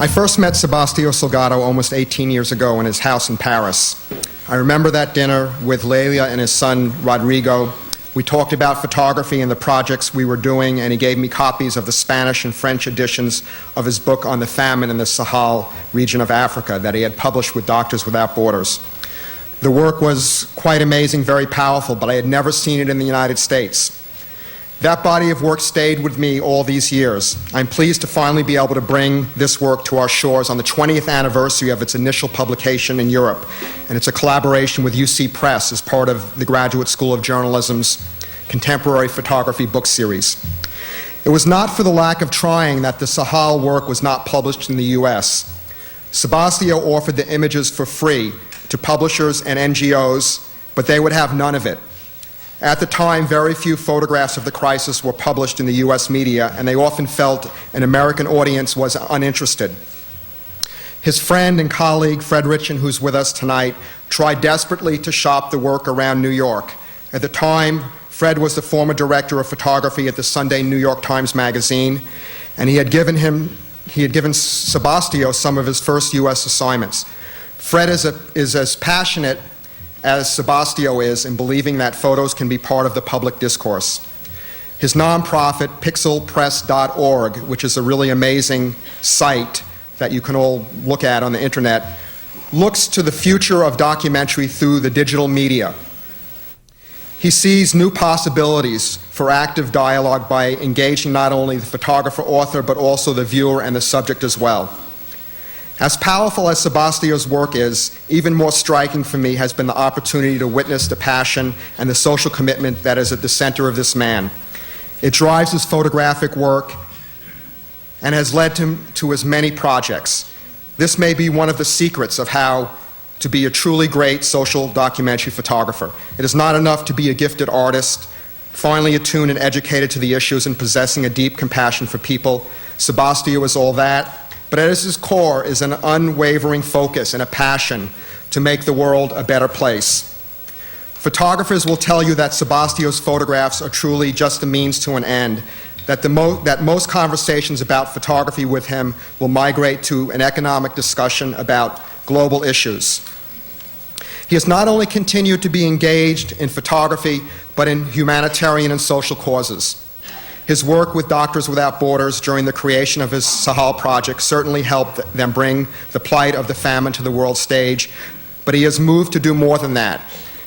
I first met Sebastiao Salgado almost 18 years ago in his house in Paris. I remember that dinner with Leila and his son Rodrigo. We talked about photography and the projects we were doing, and he gave me copies of the Spanish and French editions of his book on the famine in the Sahel region of Africa that he had published with Doctors Without Borders. The work was quite amazing, very powerful, but I had never seen it in the United States. That body of work stayed with me all these years. I'm pleased to finally be able to bring this work to our shores on the 20th anniversary of its initial publication in Europe, and it's a collaboration with UC Press as part of the Graduate School of Journalism's Contemporary Photography book series. It was not for the lack of trying that the Sahel work was not published in the US. Sebastiao offered the images for free to publishers and NGOs, but they would have none of it. At the time, very few photographs of the crisis were published in the US media, and they often felt an American audience was uninterested. His friend and colleague, Fred Ritchin, who's with us tonight, tried desperately to shop the work around New York. At the time, Fred was the former director of photography at the Sunday New York Times Magazine, and he had given Sebastiao some of his first US assignments. Fred is as passionate as Sebastiao is in believing that photos can be part of the public discourse. His nonprofit, pixelpress.org, which is a really amazing site that you can all look at on the internet, looks to the future of documentary through the digital media. He sees new possibilities for active dialogue by engaging not only the photographer-author, but also the viewer and the subject as well. As powerful as Sebastiao's work is, even more striking for me has been the opportunity to witness the passion and the social commitment that is at the center of this man. It drives his photographic work and has led to his many projects. This may be one of the secrets of how to be a truly great social documentary photographer. It is not enough to be a gifted artist, finely attuned and educated to the issues and possessing a deep compassion for people. Sebastiao is all that. But at his core is an unwavering focus and a passion to make the world a better place. Photographers will tell you that Sebastiao's photographs are truly just a means to an end, that most conversations about photography with him will migrate to an economic discussion about global issues. He has not only continued to be engaged in photography, but in humanitarian and social causes. His work with Doctors Without Borders during the creation of his Sahel project certainly helped them bring the plight of the famine to the world stage, but he has moved to do more than that.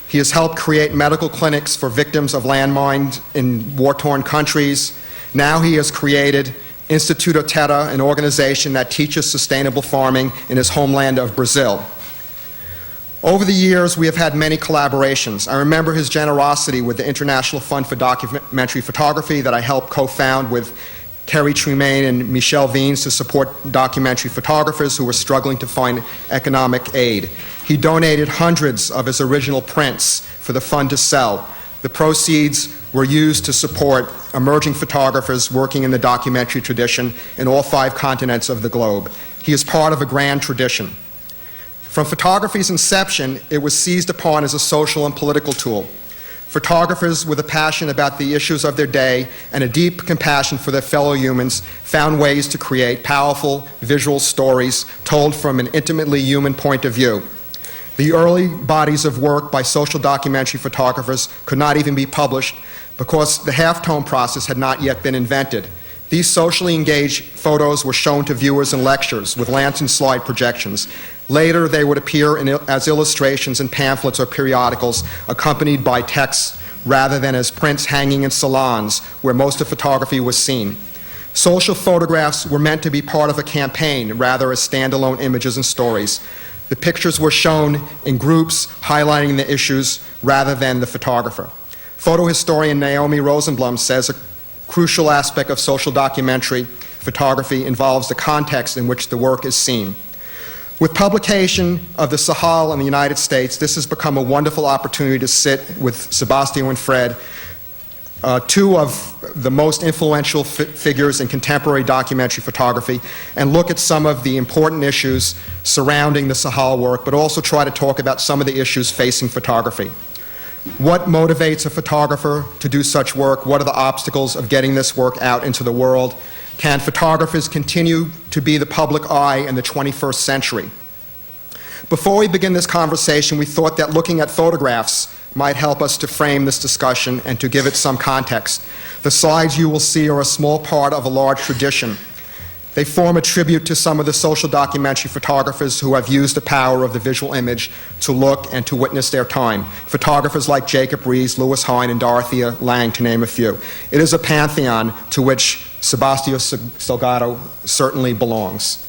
He has helped create medical clinics for victims of landmines in war-torn countries. Now he has created Instituto Terra, an organization that teaches sustainable farming in his homeland of Brazil. Over the years, we have had many collaborations. I remember his generosity with the International Fund for Documentary Photography that I helped co-found with Kerry Tremaine and Michelle Veens to support documentary photographers who were struggling to find economic aid. He donated hundreds of his original prints for the fund to sell. The proceeds were used to support emerging photographers working in the documentary tradition in all 5 continents of the globe. He is part of a grand tradition. From photography's inception, it was seized upon as a social and political tool. Photographers with a passion about the issues of their day and a deep compassion for their fellow humans found ways to create powerful visual stories told from an intimately human point of view. The early bodies of work by social documentary photographers could not even be published because the halftone process had not yet been invented. These socially engaged photos were shown to viewers in lectures with lantern slide projections. Later, they would appear as illustrations in pamphlets or periodicals accompanied by text rather than as prints hanging in salons where most of photography was seen. Social photographs were meant to be part of a campaign rather as standalone images and stories. The pictures were shown in groups highlighting the issues rather than the photographer. Photo historian Naomi Rosenblum says a crucial aspect of social documentary photography involves the context in which the work is seen. With publication of the Sahel in the United States, this has become a wonderful opportunity to sit with Sebastiao and Fred, 2 of the most influential figures in contemporary documentary photography, and look at some of the important issues surrounding the Sahel work, but also try to talk about some of the issues facing photography. What motivates a photographer to do such work? What are the obstacles of getting this work out into the world? Can photographers continue to be the public eye in the 21st century? Before we begin this conversation, we thought that looking at photographs might help us to frame this discussion and to give it some context. The slides you will see are a small part of a large tradition. They form a tribute to some of the social documentary photographers who have used the power of the visual image to look and to witness their time. Photographers like Jacob Riis, Louis Hine, and Dorothea Lange, to name a few. It is a pantheon to which Sebastiao Salgado certainly belongs.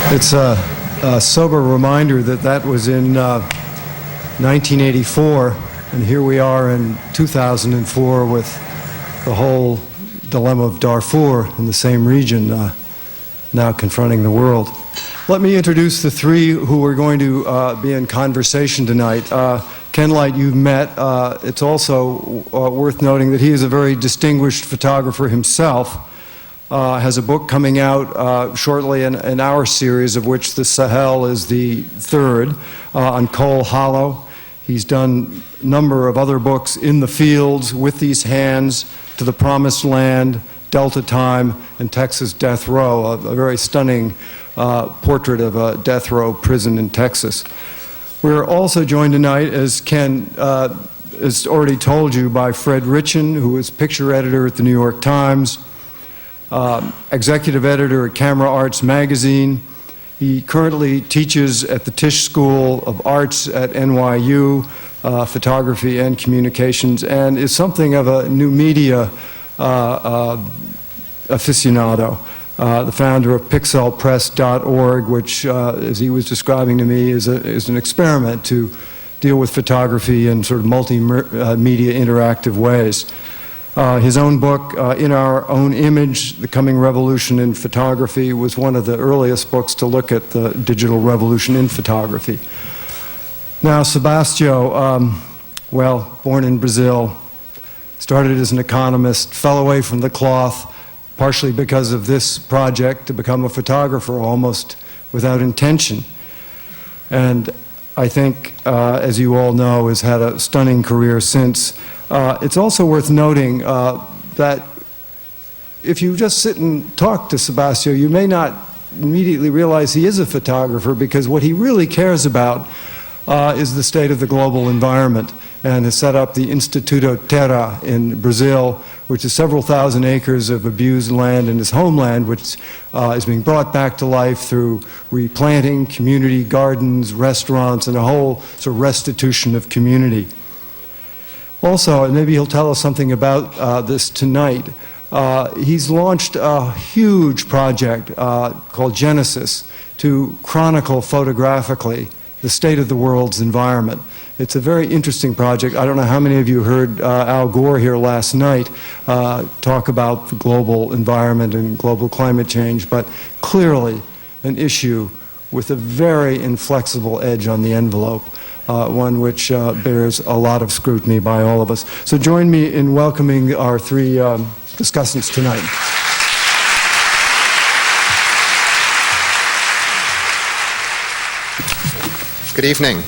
It's a sober reminder that that was in 1984, and here we are in 2004 with the whole dilemma of Darfur in the same region now confronting the world. Let me introduce the three who are going to be in conversation tonight. Ken Light, you've met. It's also worth noting that he is a very distinguished photographer himself. Has a book coming out shortly in our series, of which the Sahel is the third, on Coal Hollow. He's done a number of other books, In the Fields, With These Hands, To the Promised Land, Delta Time, and Texas Death Row, a very stunning portrait of a death row prison in Texas. We're also joined tonight, as Ken has already told you, by Fred Ritchin, who is picture editor at the New York Times, executive editor at Camera Arts magazine. He currently teaches at the Tisch School of Arts at NYU, photography and communications, and is something of a new media aficionado. The founder of pixelpress.org, which, as he was describing to me, is an experiment to deal with photography in sort of multimedia interactive ways. His own book, In Our Own Image, The Coming Revolution in Photography, was one of the earliest books to look at the digital revolution in photography. Now, Sebastiao, well, born in Brazil, started as an economist, fell away from the cloth, partially because of this project, to become a photographer almost without intention. And I think, as you all know, has had a stunning career since. It's also worth noting that if you just sit and talk to Sebastiao, you may not immediately realize he is a photographer, because what he really cares about is the state of the global environment, and has set up the Instituto Terra in Brazil, which is several thousand acres of abused land in his homeland, which is being brought back to life through replanting, community gardens, restaurants, and a whole sort of restitution of community. Also, and maybe he'll tell us something about this tonight, he's launched a huge project called Genesis to chronicle photographically the state of the world's environment. It's a very interesting project. I don't know how many of you heard Al Gore here last night talk about the global environment and global climate change, but clearly an issue with a very inflexible edge on the envelope. One which bears a lot of scrutiny by all of us. So join me in welcoming our three discussants tonight. Good evening.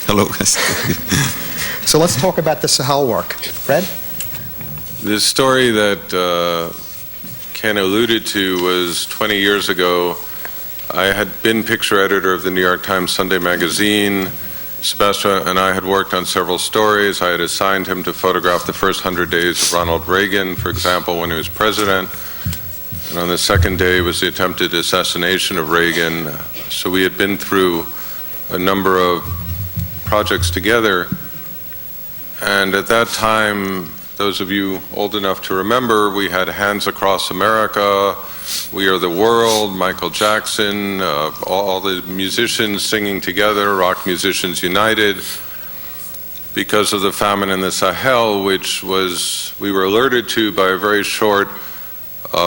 Hello. So let's talk about the Sahel work. Fred? The story that Ken alluded to was 20 years ago. I had been picture editor of the New York Times Sunday magazine. Sebastiao and I had worked on several stories. I had assigned him to photograph the first 100 days of Ronald Reagan, for example, when he was president. And on the second day was the attempted assassination of Reagan. So we had been through a number of projects together. And at that time, those of you old enough to remember, we had Hands Across America, We Are the World, Michael Jackson, all the musicians singing together, Rock Musicians United, because of the famine in the Sahel, which we were alerted to by a very short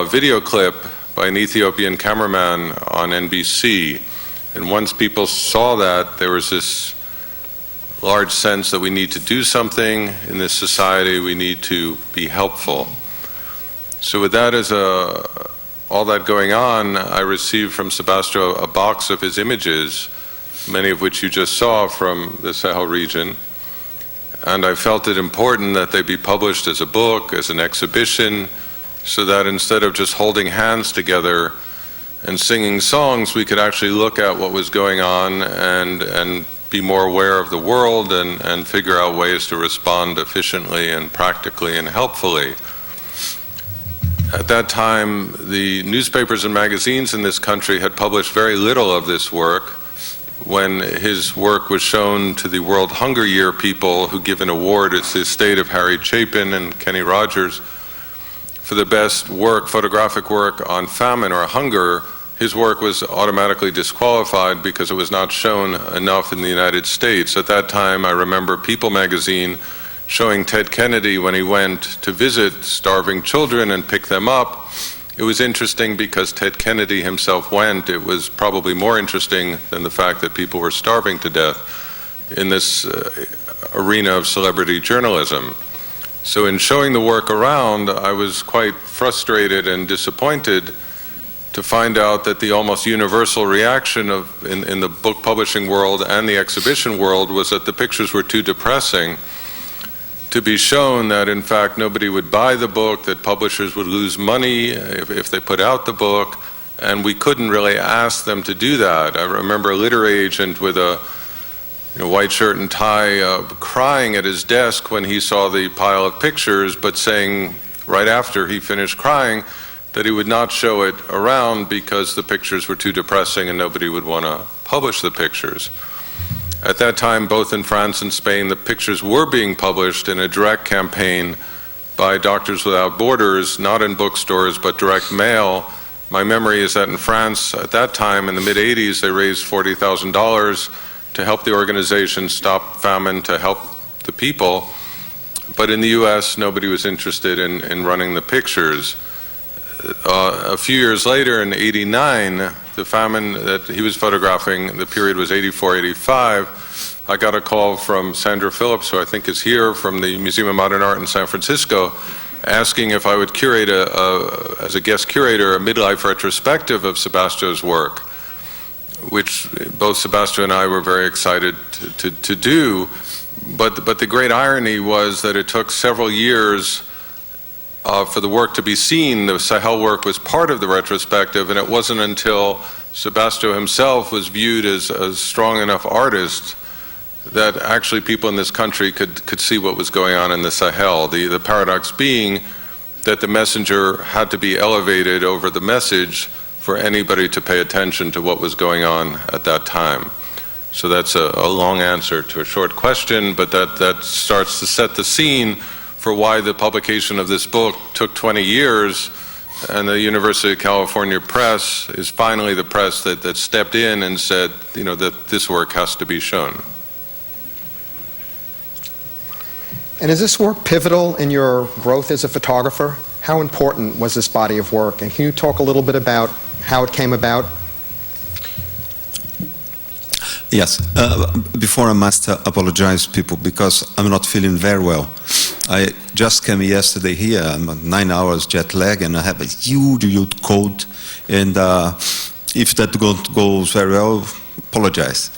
video clip by an Ethiopian cameraman on NBC. And once people saw that, there was this large sense that we need to do something in this society, we need to be helpful. So with that as all that going on, I received from Sebastiao a box of his images, many of which you just saw from the Sahel region, and I felt it important that they be published as a book, as an exhibition, so that instead of just holding hands together and singing songs, we could actually look at what was going on and be more aware of the world and figure out ways to respond efficiently and practically and helpfully. At that time, the newspapers and magazines in this country had published very little of this work. when his work was shown to the World Hunger Year people who give an award. It's the estate of Harry Chapin and Kenny Rogers for the best work, photographic work on famine or hunger. His work was automatically disqualified because it was not shown enough in the United States. At that time, I remember People magazine showing Ted Kennedy when he went to visit starving children and pick them up. It was interesting because Ted Kennedy himself went. It was probably more interesting than the fact that people were starving to death in this arena of celebrity journalism. So in showing the work around, I was quite frustrated and disappointed to find out that the almost universal reaction in the book publishing world and the exhibition world was that the pictures were too depressing to be shown, that in fact nobody would buy the book, that publishers would lose money if they put out the book, and we couldn't really ask them to do that. I remember a literary agent with a white shirt and tie crying at his desk when he saw the pile of pictures, but saying right after he finished crying that he would not show it around because the pictures were too depressing and nobody would want to publish the pictures. At that time, both in France and Spain, the pictures were being published in a direct campaign by Doctors Without Borders, not in bookstores, but direct mail. My memory is that in France, at that time, in the mid-'80s, they raised $40,000 to help the organization stop famine, to help the people. But in the US, nobody was interested in running the pictures. A few years later, in '89, the famine that he was photographing, the period was '84-'85, I got a call from Sandra Phillips, who I think is here, from the Museum of Modern Art in San Francisco, asking if I would curate, as a guest curator, a midlife retrospective of Sebastiao's work, which both Sebastiao and I were very excited to do. But the great irony was that it took several years for the work to be seen. The Sahel work was part of the retrospective, and it wasn't until Sebastiao himself was viewed as a strong enough artist that actually people in this country could see what was going on in the Sahel. The paradox being that the messenger had to be elevated over the message for anybody to pay attention to what was going on at that time. So that's a long answer to a short question, but that starts to set the scene for why the publication of this book took 20 years, and the University of California Press is finally the press that stepped in and said, that this work has to be shown. And is this work pivotal in your growth as a photographer? How important was this body of work? And can you talk a little bit about how it came about? Yes. Before I must apologize, people, because I'm not feeling very well. I just came yesterday here. I'm 9 hours jet lag, and I have a huge cold. And if that goes very well, apologize.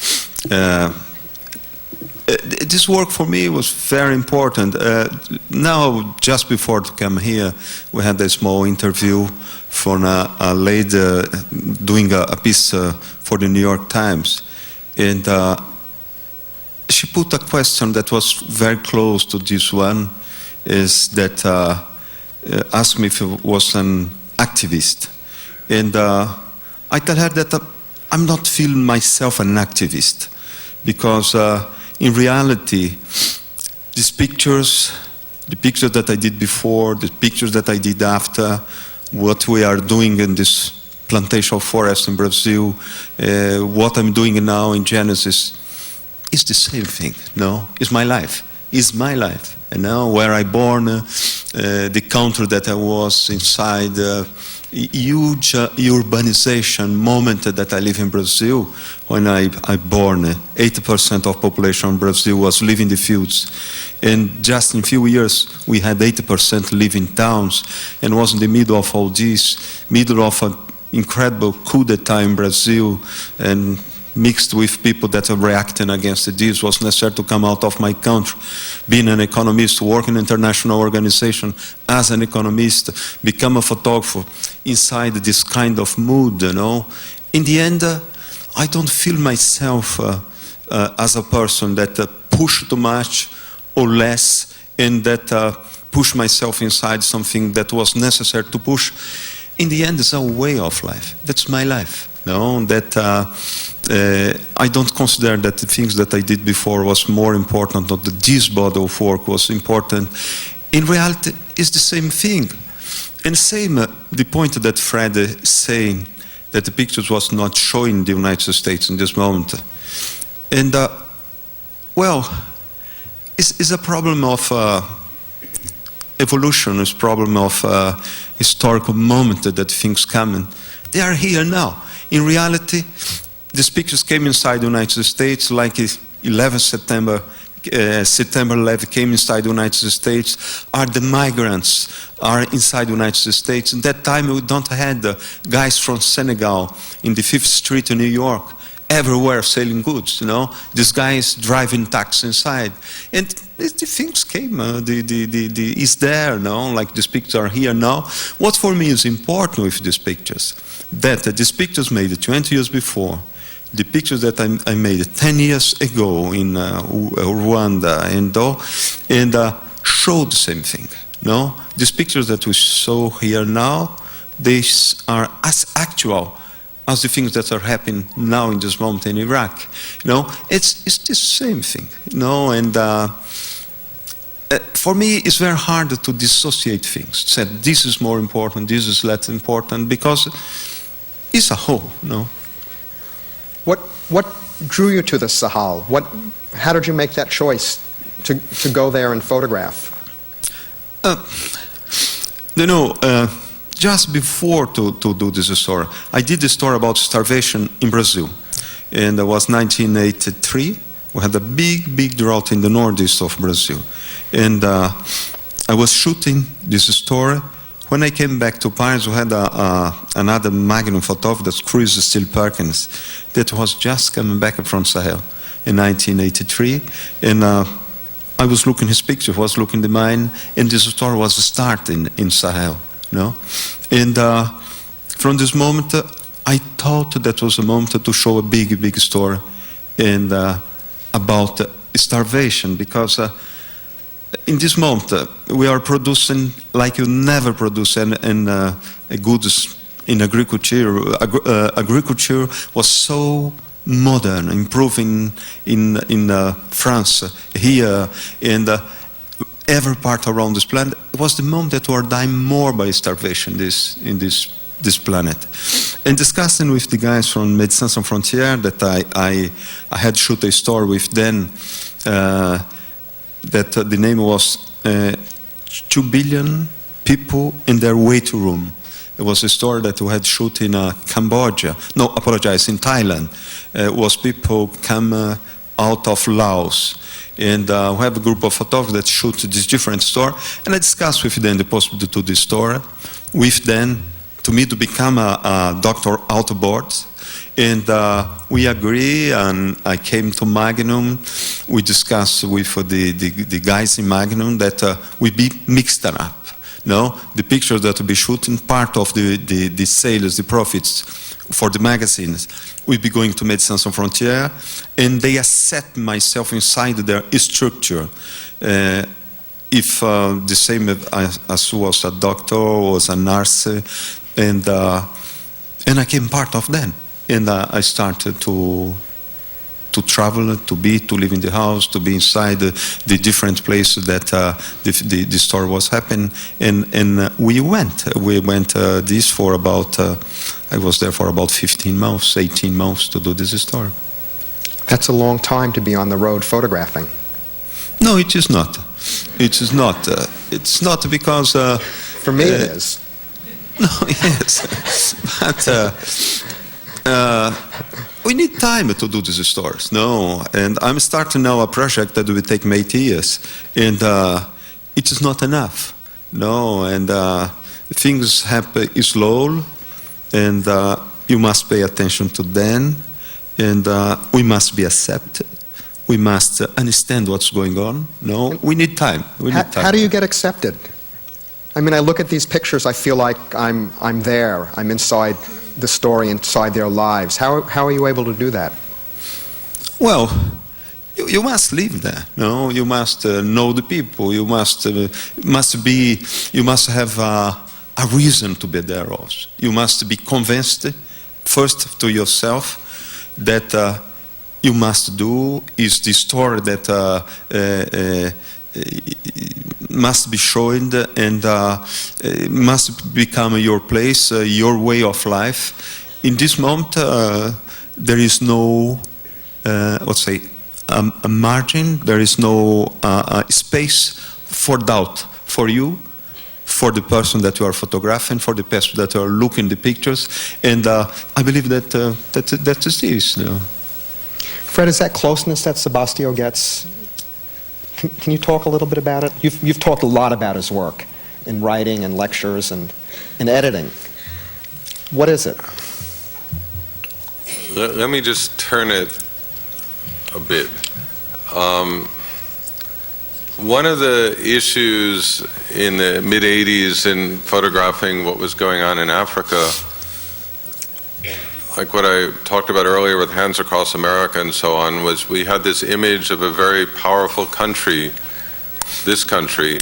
This work for me was very important. Now, just before to come here, we had a small interview from a lady doing a piece for the New York Times. And she put a question that was very close to this one, is that asked me if I was an activist. And I tell her that I'm not feeling myself an activist, because in reality, these pictures, the pictures that I did before, the pictures that I did after, what we are doing in this plantation forest in Brazil, what I'm doing now in Genesis, is the same thing, no? It's my life. It's my life. And now where I born, the country that I was inside, huge urbanization moment that I live in Brazil. When I born, 80% of population in Brazil was living in the fields. And just in a few years, we had 80% live in towns, and was in the middle of all this, middle of an incredible coup d'etat in Brazil, and mixed with people that are reacting against this, was necessary to come out of my country. Being an economist, work in an international organization as an economist, become a photographer inside this kind of mood, In the end, I don't feel myself as a person that push too much or less, and that push myself inside something that was necessary to push. In the end, it's a way of life. That's my life. No, that I don't consider that the things that I did before was more important, or that this body of work was important. In reality, it's the same thing. And same, the point that Fred is saying, that the pictures was not showing the United States in this moment. And, well, it's a problem of evolution, it's a problem of historical moment that things come in. They are here now. In reality, these pictures came inside the United States like 11 September, September 11 came inside the United States, are the migrants are inside the United States. At that time we don't have the guys from Senegal in the 5th Street in New York, everywhere selling goods, you know. This guy is driving taxi inside. And the things came, is there, no? Like these pictures are here now. What for me is important with these pictures, that these pictures made 20 years before, the pictures that I made 10 years ago in Rwanda and show the same thing, no? These pictures that we saw here now, they are as actual as the things that are happening now in this moment in Iraq. You know, it's the same thing, you know, and for me it's very hard to dissociate things, say this is more important, this is less important, because it's a whole, you know. What drew you to the Sahel? How did you make that choice to go there and photograph? You know, just before to do this story, I did a story about starvation in Brazil. And it was 1983. We had a big drought in the northeast of Brazil. And I was shooting this story. When I came back to Paris, we had another magnum photographer, that's Chris Steele Perkins, that was just coming back from Sahel in 1983. And I was looking his picture, was looking the mine, and this story was starting in Sahel, you know. And from this moment, I thought that was a moment to show a big story and about starvation, because in this moment we are producing like you never produce in goods in agriculture. Agriculture was so modern, improving in France, here, and every part around this planet. It was the moment that we are dying more by starvation in this planet. And discussing with the guys from Médecins Sans Frontières, that I had shoot a story with them, that the name was 2 billion people in their waiting room. It was a story that we had shoot in Cambodia. No, apologize, in Thailand. It was people come out of Laos. And we have a group of photographers that shoot this different story. And I discussed with them the possibility to do this story. With them, to me, to become a doctor outboard. And we agree, and I came to Magnum. We discussed with the guys in Magnum that we be mixed up. No, the pictures that will be shooting, part of the sales, the profits for the magazines, will be going to Médecins Sans Frontières, and they accept myself inside their structure. If the same as was a doctor, was a nurse, and I became part of them. And I started to travel, to live in the house, to be inside the different places that the story was happening. And we went this for about, I was there for about 15 months, 18 months to do this story. That's a long time to be on the road photographing. No, it is not. It is not. It's not because... For me it is. No, yes. But we need time to do these stories, no? And I'm starting now a project that will take me 8 years, and it is not enough, no? And things happen slow, and you must pay attention to them, and we must be accepted. We must understand what's going on, no? We need time. We need time. How do you get accepted? I mean, I look at these pictures, I feel like I'm there, I'm inside the story, inside their lives. How are you able to do that? Well, you must live there. No, you must know the people. You must have a reason to be there also. You must be convinced first to yourself that you must do is the story that must be shown and must become your place, your way of life. In this moment, there is no, let's say, a margin, there is no space for doubt for you, for the person that you are photographing, for the person that you are looking the pictures, and I believe that that is this. You know. Fred, is that closeness that Sebastiao gets? Can you talk a little bit about it? You've talked a lot about his work in writing and lectures and in editing. What is it? Let me just turn it a bit. One of the issues in the mid-'80s in photographing what was going on in Africa, like what I talked about earlier with Hands Across America and so on, was we had this image of a very powerful country, this country,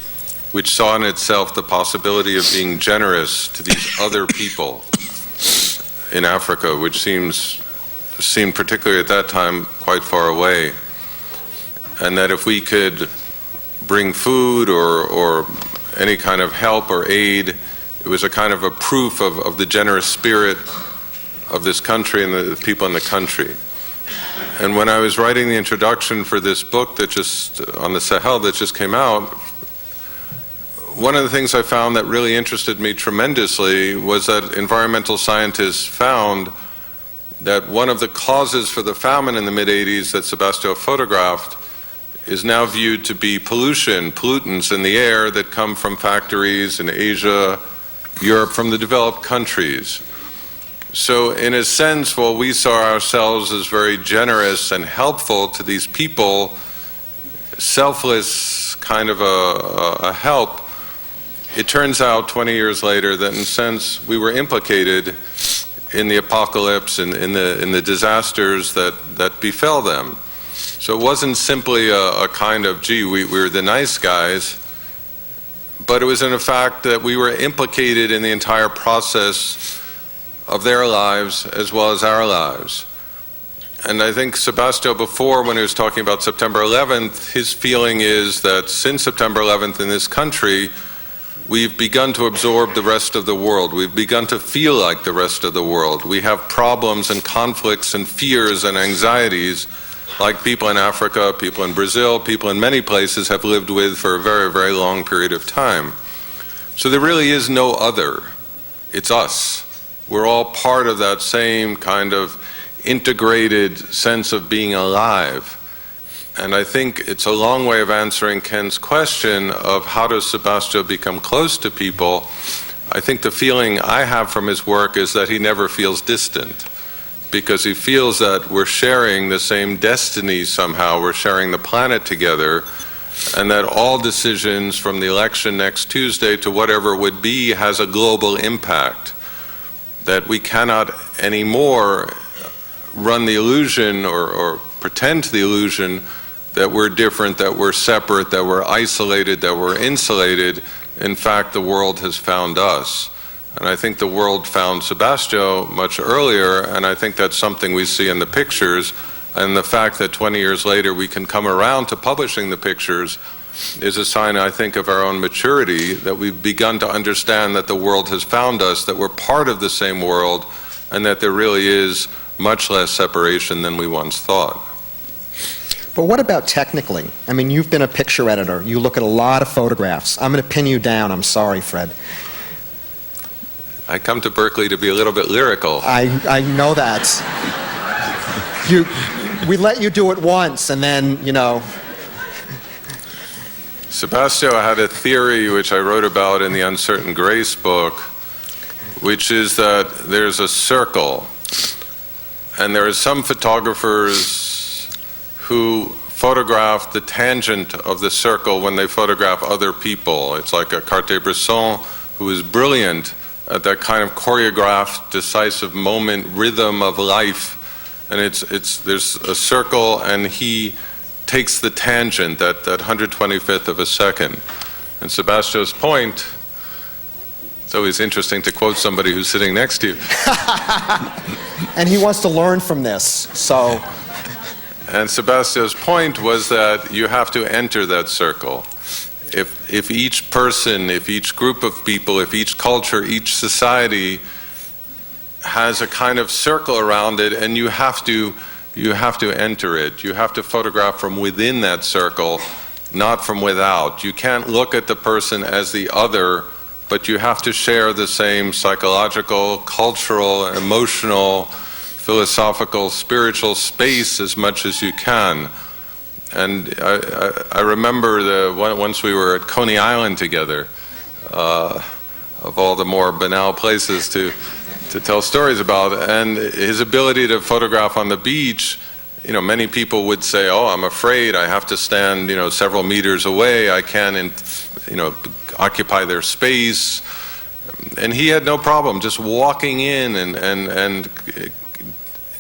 which saw in itself the possibility of being generous to these other people in Africa, which seemed particularly at that time quite far away. And that if we could bring food or any kind of help or aid, it was a kind of a proof of the generous spirit of this country and the people in the country. And when I was writing the introduction for this book that just on the Sahel that just came out, one of the things I found that really interested me tremendously was that environmental scientists found that one of the causes for the famine in the mid-'80s that Sebastiao photographed is now viewed to be pollutants in the air that come from factories in Asia, Europe, from the developed countries. So in a sense, while we saw ourselves as very generous and helpful to these people, selfless kind of a help, it turns out 20 years later that in a sense we were implicated in the apocalypse and in the disasters that befell them. So it wasn't simply a kind of, gee, we were the nice guys, but it was in a fact that we were implicated in the entire process of their lives as well as our lives. And I think Sebastiao before, when he was talking about September 11th, his feeling is that since September 11th in this country, we've begun to absorb the rest of the world. We've begun to feel like the rest of the world. We have problems and conflicts and fears and anxieties like people in Africa, people in Brazil, people in many places have lived with for a very, very long period of time. So there really is no other. It's us. We're all part of that same kind of integrated sense of being alive. And I think it's a long way of answering Ken's question of how does Sebastiao become close to people. I think the feeling I have from his work is that he never feels distant, because he feels that we're sharing the same destiny somehow, we're sharing the planet together, and that all decisions from the election next Tuesday to whatever it would be has a global impact. That we cannot anymore run the illusion or pretend to the illusion that we're different, that we're separate, that we're isolated, that we're insulated. In fact, the world has found us. And I think the world found Sebastiao much earlier, and I think that's something we see in the pictures. And the fact that 20 years later we can come around to publishing the pictures is a sign, I think, of our own maturity, that we've begun to understand that the world has found us, that we're part of the same world, and that there really is much less separation than we once thought. But what about technically? I mean, you've been a picture editor. You look at a lot of photographs. I'm going to pin you down. I'm sorry, Fred. I come to Berkeley to be a little bit lyrical. I know that. We let you do it once, and then, you know. Sebastiao had a theory which I wrote about in the Uncertain Grace book, which is that there's a circle, and there are some photographers who photograph the tangent of the circle when they photograph other people. It's like a Cartier-Bresson who is brilliant at that kind of choreographed, decisive moment, rhythm of life. And there's a circle, and he takes the tangent, that 125th of a second. And Sebastiao's point It's always interesting to quote somebody who's sitting next to you. And he wants to learn from this, so... And Sebastiao's point was that you have to enter that circle. If each person, if each group of people, if each culture, each society has a kind of circle around it, and you have to enter it. You have to photograph from within that circle, not from without. You can't look at the person as the other, but you have to share the same psychological, cultural, emotional, philosophical, spiritual space as much as you can. And I remember once we were at Coney Island together, of all the more banal places to tell stories about, and his ability to photograph on the beach. You know, many people would say, "Oh, I'm afraid. I have to stand, several meters away. I can't, occupy their space." And he had no problem just walking in and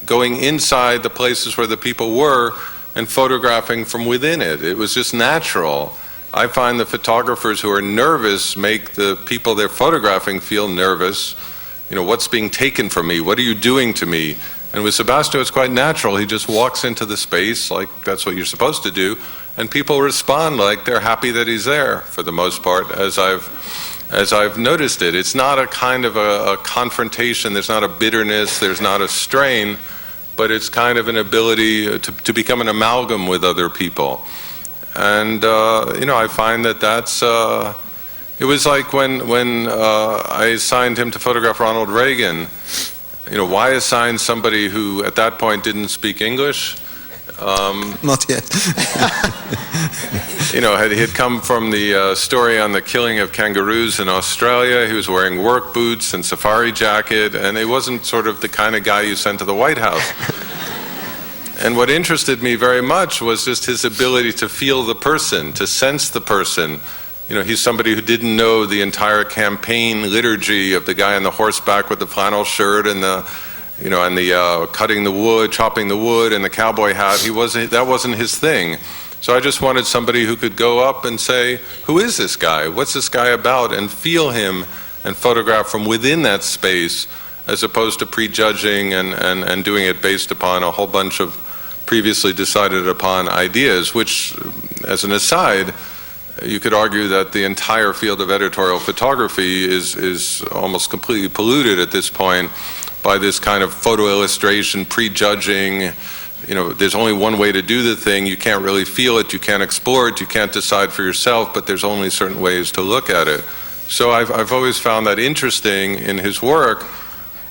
going inside the places where the people were and photographing from within it. It was just natural. I find the photographers who are nervous make the people they're photographing feel nervous. What's being taken from me? What are you doing to me? And with Sebastiao, it's quite natural. He just walks into the space like that's what you're supposed to do, and people respond like they're happy that he's there for the most part, as I've noticed it. It's not a kind of a confrontation. There's not a bitterness. There's not a strain. But it's kind of an ability to become an amalgam with other people. And, I find that's, it was like when I assigned him to photograph Ronald Reagan. Why assign somebody who at that point didn't speak English? Not yet. He had come from the story on the killing of kangaroos in Australia. He was wearing work boots and safari jacket, and he wasn't sort of the kind of guy you sent to the White House. And what interested me very much was just his ability to feel the person, to sense the person. He's somebody who didn't know the entire campaign liturgy of the guy on the horseback with the flannel shirt and the cutting the wood, chopping the wood, and the cowboy hat. That wasn't his thing. So I just wanted somebody who could go up and say, who is this guy? What's this guy about? And feel him and photograph from within that space, as opposed to prejudging and doing it based upon a whole bunch of previously decided upon ideas, which, as an aside, you could argue that the entire field of editorial photography is almost completely polluted at this point by this kind of photo illustration, prejudging. There's only one way to do the thing. You can't really feel it, you can't explore it, you can't decide for yourself, but there's only certain ways to look at it. So I've always found that interesting in his work,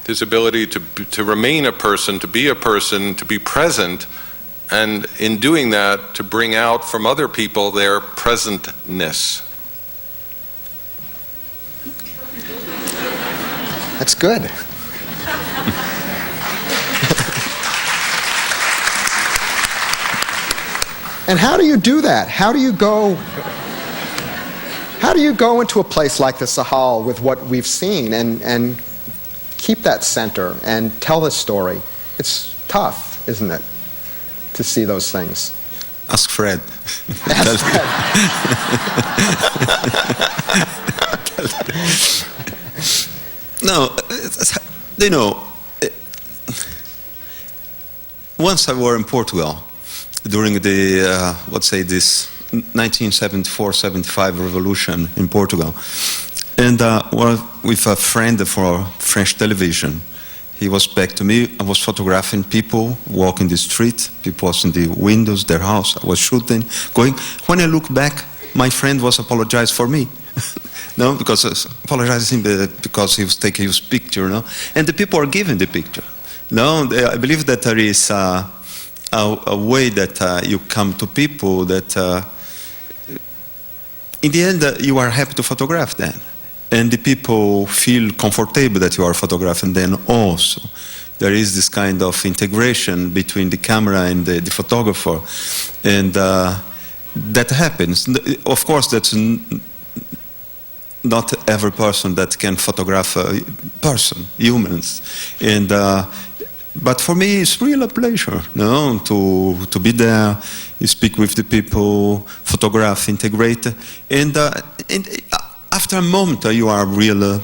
his ability to remain a person, to be present, and in doing that, to bring out from other people their presentness. That's good. And how do you do that? How do you go into a place like the Sahel with what we've seen and keep that center and tell the story? It's tough, isn't it, to see those things? Ask Fred. Ask Fred. No, once I were in Portugal during the, this 1974-75 revolution in Portugal, and with a friend for French television. He was back to me. I was photographing people walking the street. People was in the windows, their house. I was shooting, going. When I look back, my friend was apologized for me. No, because apologizing because he was taking his picture. No, and the people are giving the picture. No, I believe that there is a way that you come to people that, in the end, you are happy to photograph them. And the people feel comfortable that you are photographing them also. There is this kind of integration between the camera and the photographer. And that happens. Of course, that's not every person that can photograph a person, humans. And, but for me, it's really a pleasure, to be there, speak with the people, photograph, integrate. And after a moment, you are really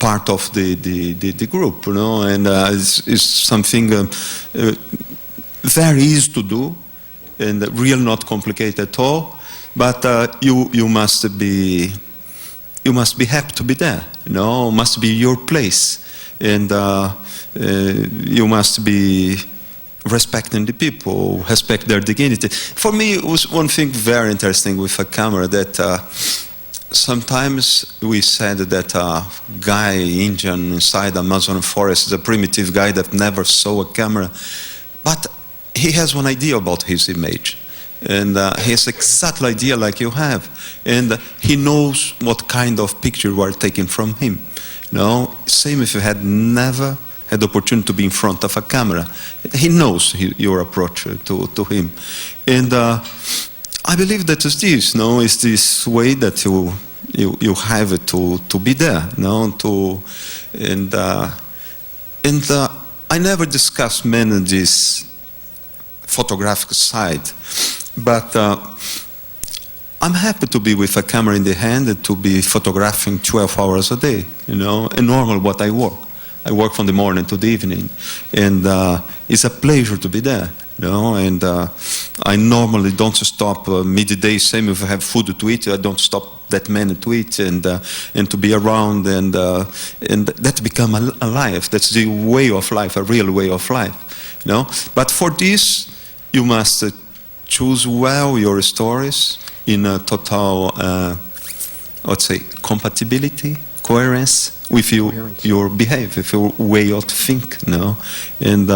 part of the group, you know, and it's something very easy to do and real not complicated at all, but you must be happy to be there, you know, must be your place, and you must be respecting the people, respect their dignity. For me, it was one thing very interesting with a camera that sometimes we said that a guy, Indian, inside Amazon forest is a primitive guy that never saw a camera, but he has one idea about his image. And he has exactly idea like you have. And he knows what kind of picture you are taking from him. You know, same if you had never had the opportunity to be in front of a camera. He knows your approach to him. And I believe that is this, no, is this way that you have to be there, no, and I never discuss many this photographic side, but I'm happy to be with a camera in the hand and to be photographing 12 hours a day, you know, and normal what I work. I work from the morning to the evening, and it's a pleasure to be there, you know, and I normally don't stop midday, same if I have food to eat, I don't stop that many to eat and to be around, and that become a life. That's the way of life, a real way of life, you know. But for this, you must choose well your stories in a total, let's say, compatibility, coherence with your behavior, with your way of think, you know, and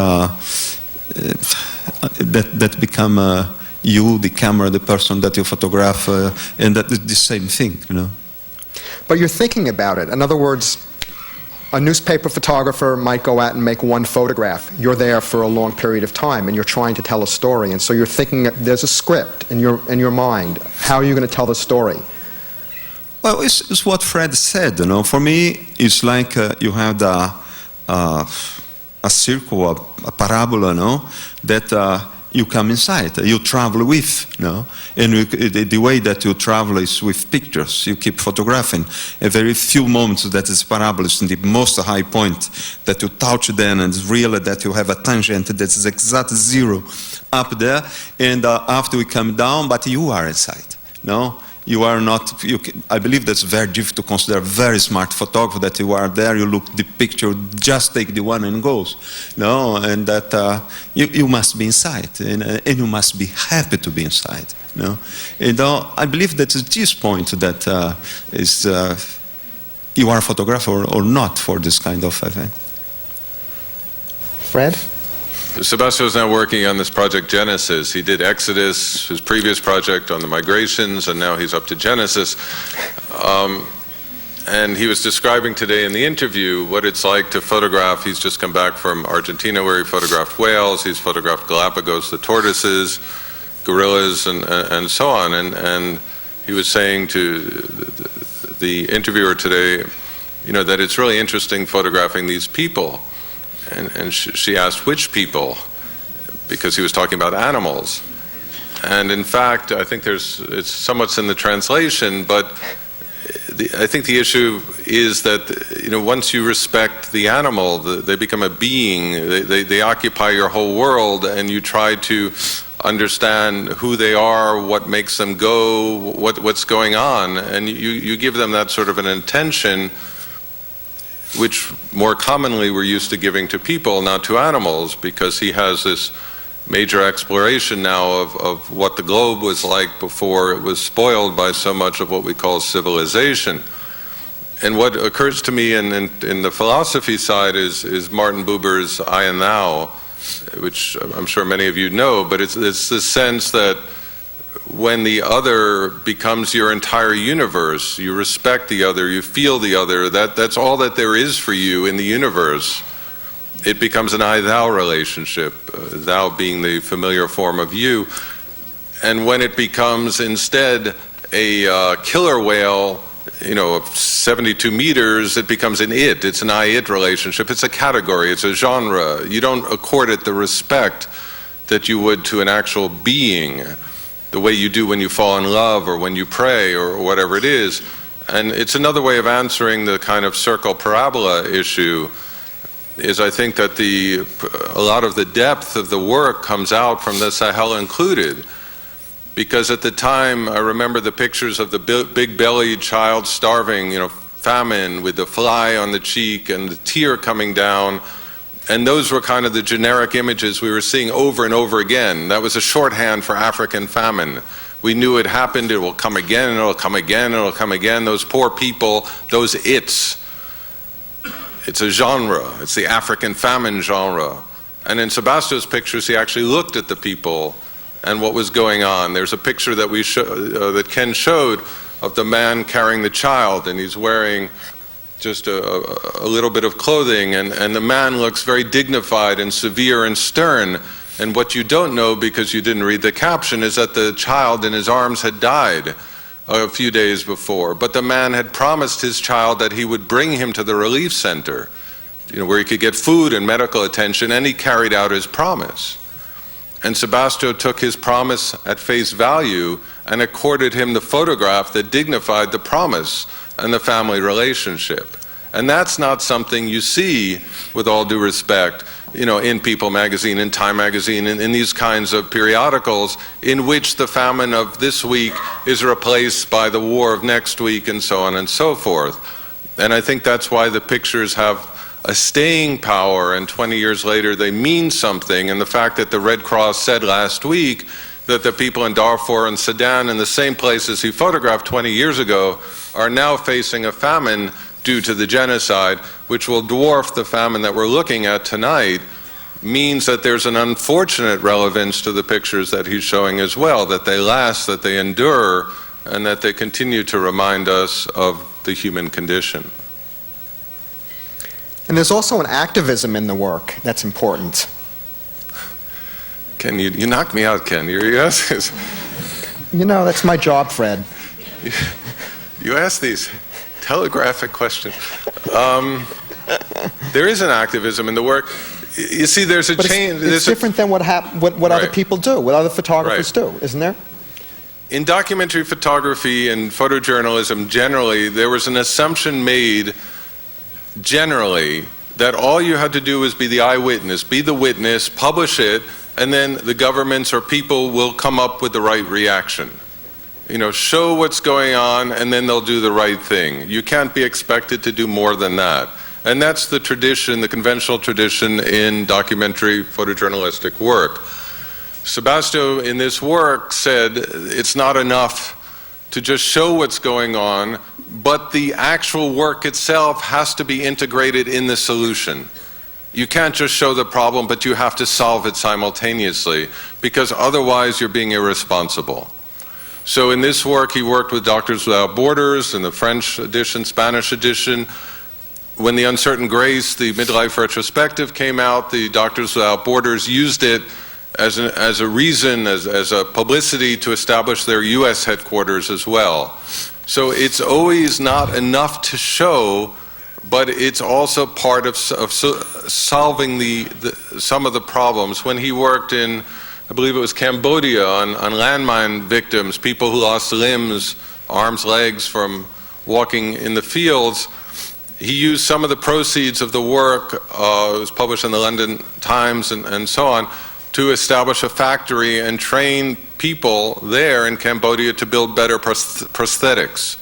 that become you, the camera, the person that you photograph, and that is the same thing, you know. But you're thinking about it. In other words, a newspaper photographer might go out and make one photograph. You're there for a long period of time, and you're trying to tell a story. And so you're thinking, there's a script in your mind. How are you going to tell the story? Well, it's what Fred said, you know. For me, it's like you have a circle, a parabola, you know, that you come inside, you travel with, you know, and the way that you travel is with pictures. You keep photographing. A very few moments that is parabolas in the most high point that you touch then, and it's real that you have a tangent that is exact zero up there, and after we come down, but you are inside, no? You are not, I believe that's very difficult to consider a very smart photographer, that you are there, you look the picture, just take the one and goes. No, and that you must be inside, and you must be happy to be inside. No? And I believe that at this point that is you are a photographer or not for this kind of event. Fred? Sebastiao is now working on this project Genesis. He did Exodus, his previous project on the migrations, and now he's up to Genesis. And he was describing today in the interview what it's like to photograph. He's just come back from Argentina where he photographed whales, he's photographed Galapagos, the tortoises, gorillas, and so on. And he was saying to the interviewer today, you know, that it's really interesting photographing these people. And she asked which people, because he was talking about animals. And in fact, I think it's somewhat in the translation, but I think the issue is that, you know, once you respect the animal, they become a being, they occupy your whole world, and you try to understand who they are, what makes them go, what's going on, and you give them that sort of an intention, which more commonly we're used to giving to people, not to animals, because he has this major exploration now of what the globe was like before it was spoiled by so much of what we call civilization. And what occurs to me in the philosophy side is Martin Buber's I and Thou, which I'm sure many of you know, but it's the sense that when the other becomes your entire universe, you respect the other, you feel the other, that's all that there is for you in the universe. It becomes an I-thou relationship, thou being the familiar form of you. And when it becomes instead a killer whale, you know, of 72 meters, it becomes an it. It's an I-it relationship. It's a category, it's a genre. You don't accord it the respect that you would to an actual being, the way you do when you fall in love or when you pray or whatever it is. And it's another way of answering the kind of circle parabola issue, is I think that a lot of the depth of the work comes out from the Sahel included. Because at the time, I remember the pictures of the big-bellied child starving, famine, with the fly on the cheek and the tear coming down. And those were kind of the generic images we were seeing over and over again. That was a shorthand for African famine. We knew it happened, it will come again, it'll come again, it'll come again. Those poor people, those it's a genre, it's the African famine genre. And in Sebastiao's pictures, he actually looked at the people and what was going on. There's a picture that that Ken showed of the man carrying the child, and he's wearing just a little bit of clothing, and the man looks very dignified and severe and stern. And what you don't know, because you didn't read the caption, is that the child in his arms had died a few days before. But the man had promised his child that he would bring him to the relief center, where he could get food and medical attention, and he carried out his promise. And Sebastiao took his promise at face value and accorded him the photograph that dignified the promise and the family relationship. And that's not something you see, with all due respect, in People magazine, in Time magazine, in these kinds of periodicals in which the famine of this week is replaced by the war of next week, and so on and so forth. And I think that's why the pictures have a staying power, and 20 years later they mean something. And the fact that the Red Cross said last week that the people in Darfur and Sudan, in the same places he photographed 20 years ago, are now facing a famine due to the genocide, which will dwarf the famine that we're looking at tonight, means that there's an unfortunate relevance to the pictures that he's showing as well, that they last, that they endure, and that they continue to remind us of the human condition. And there's also an activism in the work that's important. Ken, you knocked me out, Ken. Yes. That's my job, Fred. You ask these telegraphic questions. There is an activism in the work. You see, there's a change. It's different than what Right. other people do, what other photographers do, isn't there? In documentary photography and photojournalism generally, there was an assumption made generally that all you had to do was be the eyewitness, be the witness, publish it, and then the governments or people will come up with the right reaction. Show what's going on, and then they'll do the right thing. You can't be expected to do more than that. And that's the tradition, the conventional tradition in documentary photojournalistic work. Sebastiao, in this work, said it's not enough to just show what's going on, but the actual work itself has to be integrated in the solution. You can't just show the problem, but you have to solve it simultaneously, because otherwise you're being irresponsible. So in this work, he worked with Doctors Without Borders in the French edition, Spanish edition. When The Uncertain Grace, the midlife retrospective, came out, the Doctors Without Borders used it as a reason, as a publicity to establish their US headquarters as well. So it's always not enough to show, but it's also part of solving some of the problems. When he worked in, I believe it was Cambodia, on landmine victims, people who lost limbs, arms, legs from walking in the fields, he used some of the proceeds of the work, it was published in the London Times and so on, to establish a factory and train people there in Cambodia to build better prosthetics,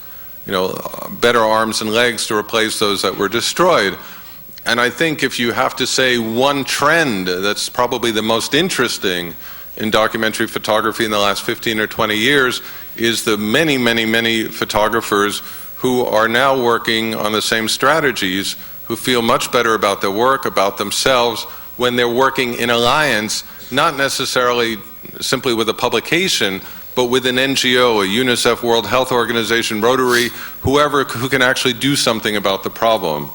better arms and legs to replace those that were destroyed. And I think if you have to say one trend that's probably the most interesting in documentary photography in the last 15 or 20 years is the many, many, many photographers who are now working on the same strategies, who feel much better about their work, about themselves, when they're working in alliance, not necessarily simply with a publication, but with an NGO, a UNICEF, World Health Organization, Rotary, whoever who can actually do something about the problem.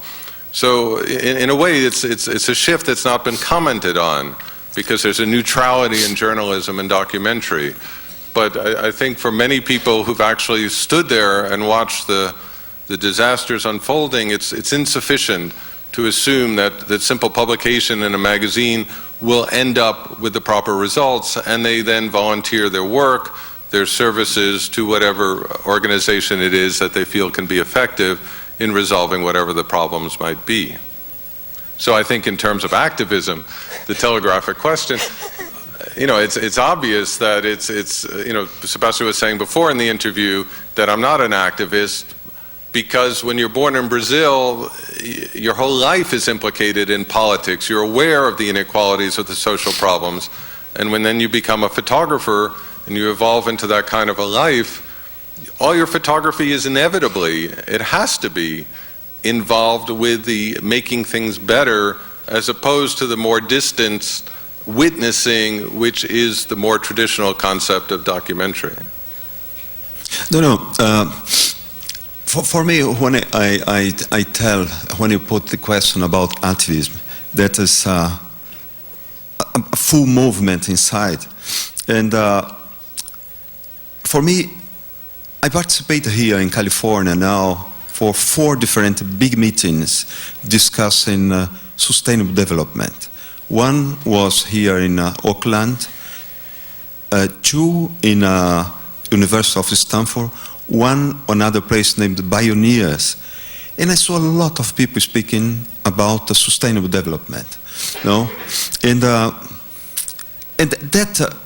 So in a way, it's a shift that's not been commented on, because there's a neutrality in journalism and documentary. But I think for many people who've actually stood there and watched the disasters unfolding, it's insufficient to assume that simple publication in a magazine will end up with the proper results, and they then volunteer their work their services to whatever organization it is that they feel can be effective in resolving whatever the problems might be. So I think in terms of activism, the telegraphic question, it's obvious that it's Sebastiao was saying before in the interview that I'm not an activist because when you're born in Brazil, your whole life is implicated in politics. You're aware of the inequalities of the social problems. And when then you become a photographer and you evolve into that kind of a life, all your photography is inevitably, it has to be, involved with the making things better as opposed to the more distant witnessing, which is the more traditional concept of documentary. For me, when I tell, when you put the question about activism, that is a full movement inside. And for me, I participate here in California now for 4 different big meetings discussing sustainable development. One was here in Oakland, 2 in University of Stanford, 1 another place named Pioneers. And I saw a lot of people speaking about sustainable development. And that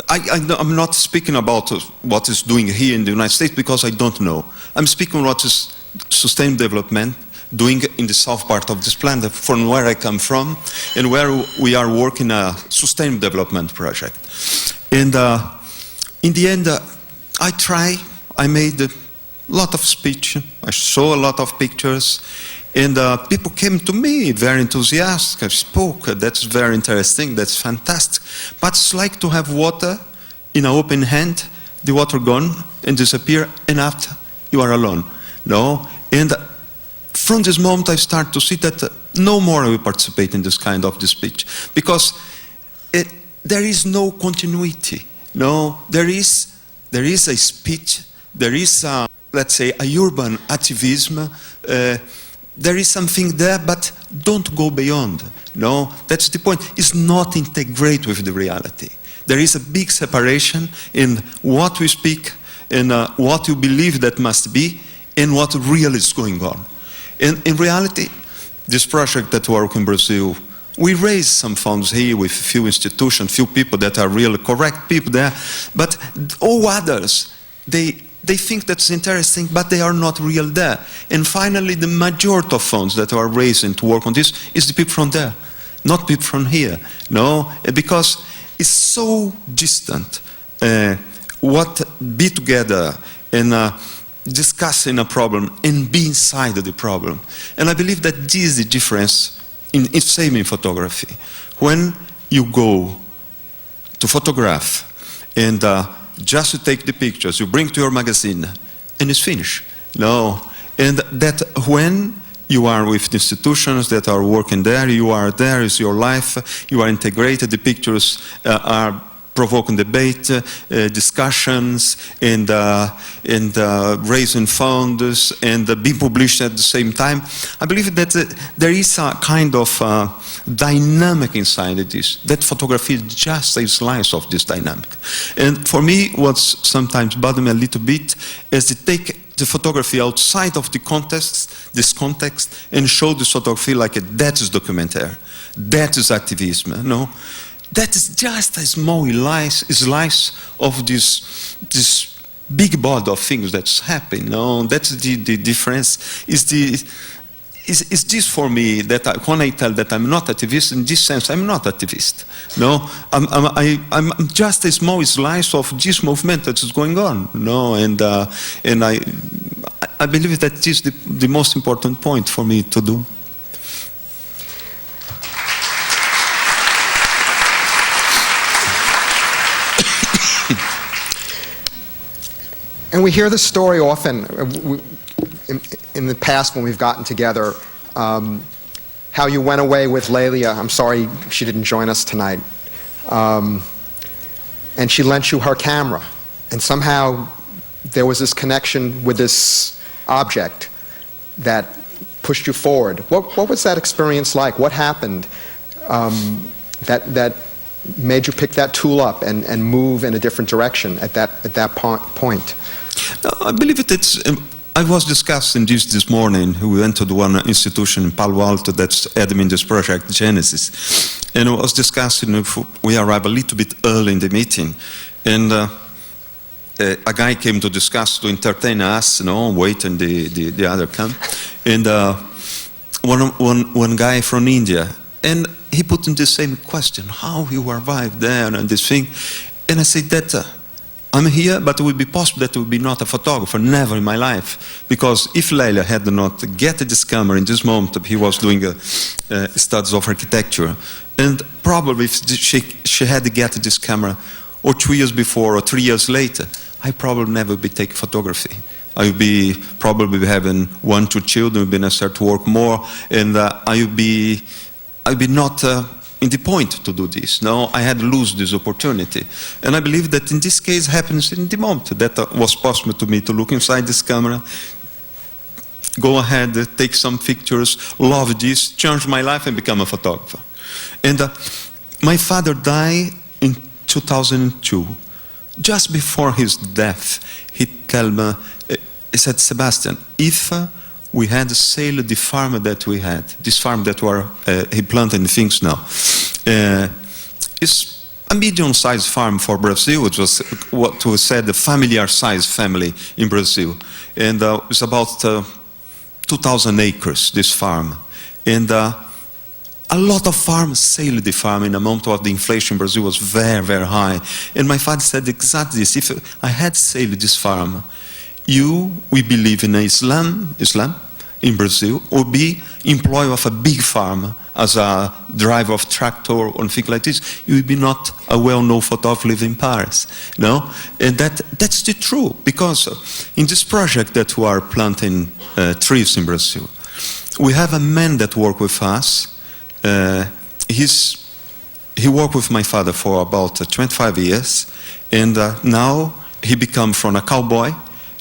I'm not speaking about what is doing here in the United States because I don't know. I'm speaking what is sustainable development doing in the south part of this planet, from where I come from, and where we are working a sustainable development project. And in the end, I made a lot of speech, I saw a lot of pictures, and people came to me very enthusiastic. I spoke, that's very interesting, that's fantastic. But it's like to have water in an open hand, the water gone and disappear, and after you are alone. And from this moment I start to see that no more I will participate in this kind of speech, because there is no continuity. There is a speech, there is let's say a urban activism, there is something there, but don't go beyond. That's the point. It's not integrate with the reality. There is a big separation in what we speak and what you believe that must be and what really is going on. And in reality, this project that work in Brazil, we raise some funds here with few institutions, few people that are really correct people there, but all others, they think that's interesting, but they are not real there. And finally, the majority of funds that are raising to work on this is the people from there, not people from here. Because it's so distant. What be together and discussing a problem and be inside of the problem. And I believe that this is the difference in same in photography. When you go to photograph and just to take the pictures, you bring to your magazine, and it's finished. And that when you are with the institutions that are working there, you are there, is your life, you are integrated, the pictures are provoking debate, discussions, and raising funds, and being published at the same time. I believe that there is a kind of dynamic inside this. That photography is just a slice of this dynamic. And for me, what's sometimes bothers me a little bit is to take the photography outside of the context, this context, and show the photography like that is documentary, that is activism. That is just a small slice of this big body of things that's happening. That's the difference. Is this for me that when I tell that I'm not activist, in this sense I'm not activist. I'm just a small slice of this movement that is going on. And I believe that is the most important point for me to do. And we hear this story often in the past when we've gotten together, how you went away with Lelia. I'm sorry she didn't join us tonight. And she lent you her camera. And somehow there was this connection with this object that pushed you forward. What was that experience like? What happened that made you pick that tool up and move in a different direction at that point? I believe it's. I was discussing this morning. We went to one institution in Palo Alto that's admin this project, Genesis, and I was discussing if we arrived a little bit early in the meeting, and a guy came to discuss, to entertain us, waiting the other come, and one guy from India, and he put in the same question, how you arrived there and this thing, and I said that. I'm here, but it would be possible that I would be not a photographer, never in my life. Because if Leila had not get this camera in this moment, he was doing studies of architecture, and probably if she had to get this camera or 2 years before or 3 years later, I probably never be taking photography. I would be probably having 1, 2 children, would be necessary to work more, and I would be not in the point to do this. No, I had lose this opportunity. And I believe that in this case happens in the moment that was possible to me to look inside this camera, go ahead, take some pictures, love this, change my life and become a photographer. And my father died in 2002. Just before his death, he told me, he said, Sebastian, if we had sold the farm that we had, this farm that he planted things now. It's a medium-sized farm for Brazil. It was what we said a familiar-sized family in Brazil. And it's about 2,000 acres, this farm. And a lot of farms sold the farm in a moment of the inflation in Brazil was very, very high. And my father said exactly this, if I had sold this farm, we believe in Islam in Brazil, or be employee of a big farm as a driver of tractor or things like this. You will be not a well-known photographer living in Paris, no? And that's the truth, because in this project that we are planting trees in Brazil, we have a man that works with us. He worked with my father for about 25 years, and now he become from a cowboy,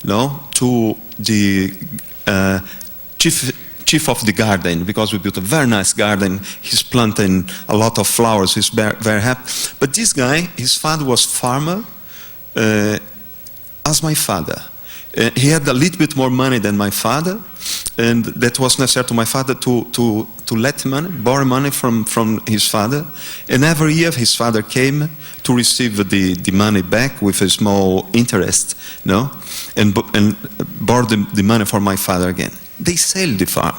to the chief of the garden, because we built a very nice garden. He's planting a lot of flowers. He's very happy. But this guy, his father was farmer as my father. He had a little bit more money than my father, and that was necessary to my father to let money, borrow money from his father. And every year his father came to receive the money back with a small interest, and borrow the money for my father again. They sell the farm,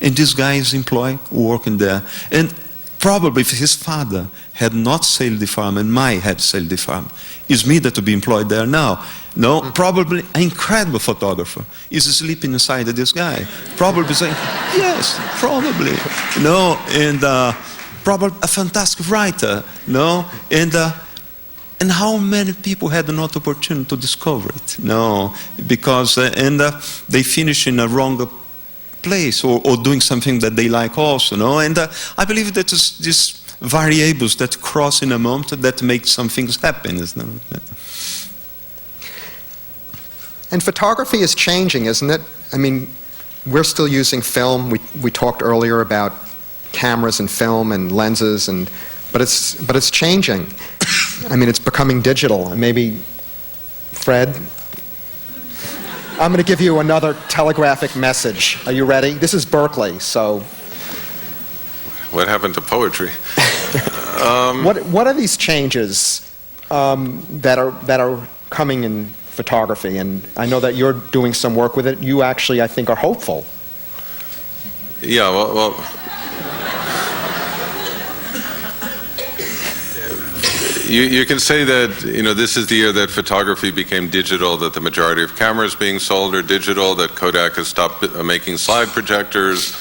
and this guy is employed, working there. And probably if his father had not sold the farm and I had sold the farm, it's me that would be employed there now. No, probably an incredible photographer is sleeping inside of this guy. Probably saying, yes, probably. And probably a fantastic writer. And how many people had not opportunity to discover it? Because they finish in a wrong place or doing something that they like also. And I believe that it's these variables that cross in a moment that make some things happen. And photography is changing, isn't it? I mean, we're still using film. We talked earlier about cameras and film and lenses, but it's changing. I mean, it's becoming digital. And maybe, Fred, I'm going to give you another telegraphic message. Are you ready? This is Berkeley, so. What happened to poetry? What are these changes that are coming in photography? And I know that you're doing some work with it. You actually, I think, are hopeful. Yeah, well you can say that, this is the year that photography became digital, that the majority of cameras being sold are digital, that Kodak has stopped making slide projectors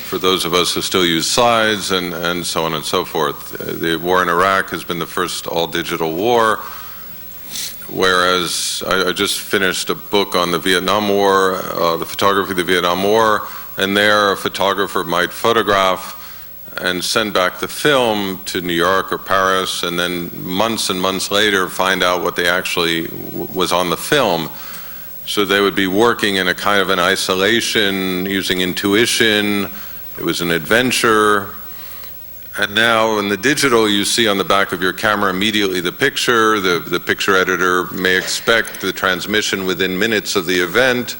for those of us who still use slides, and so on and so forth. The war in Iraq has been the first all-digital war, whereas I just finished a book on the Vietnam War, the photography of the Vietnam War, and there a photographer might photograph and send back the film to New York or Paris, and then months and months later find out what they actually was on the film. So they would be working in a kind of an isolation, using intuition. It was an adventure. And now in the digital, you see on the back of your camera immediately the picture. The picture editor may expect the transmission within minutes of the event,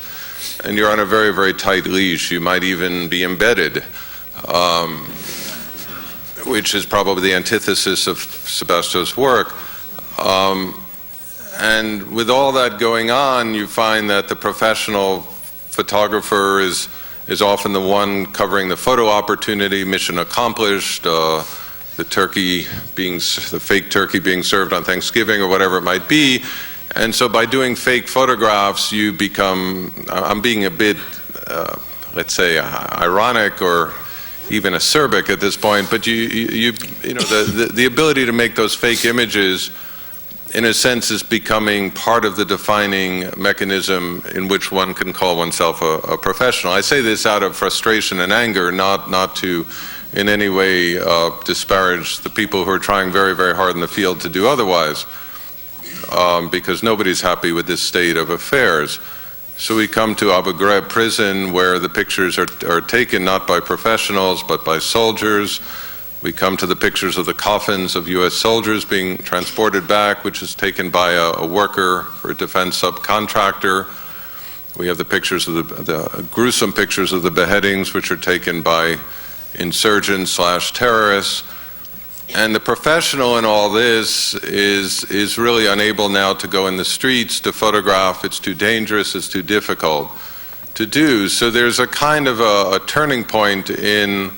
and you're on a very, very tight leash. You might even be embedded, which is probably the antithesis of Sebastiao's work. And with all that going on, you find that the professional photographer is often the one covering the photo opportunity, mission accomplished, the fake turkey being served on Thanksgiving or whatever it might be. And so by doing fake photographs, you become, I'm being a bit, let's say, ironic or even acerbic at this point, but the ability to make those fake images, in a sense, is becoming part of the defining mechanism in which one can call oneself a professional. I say this out of frustration and anger, not to in any way disparage the people who are trying very, very hard in the field to do otherwise, because nobody's happy with this state of affairs. So we come to Abu Ghraib prison, where the pictures are taken not by professionals but by soldiers. We come to the pictures of the coffins of U.S. soldiers being transported back, which is taken by a worker or a defense subcontractor. We have the pictures of the gruesome pictures of the beheadings, which are taken by insurgents/terrorists. And the professional in all this is really unable now to go in the streets to photograph. It's too dangerous, it's too difficult to do. So there's a kind of a turning point in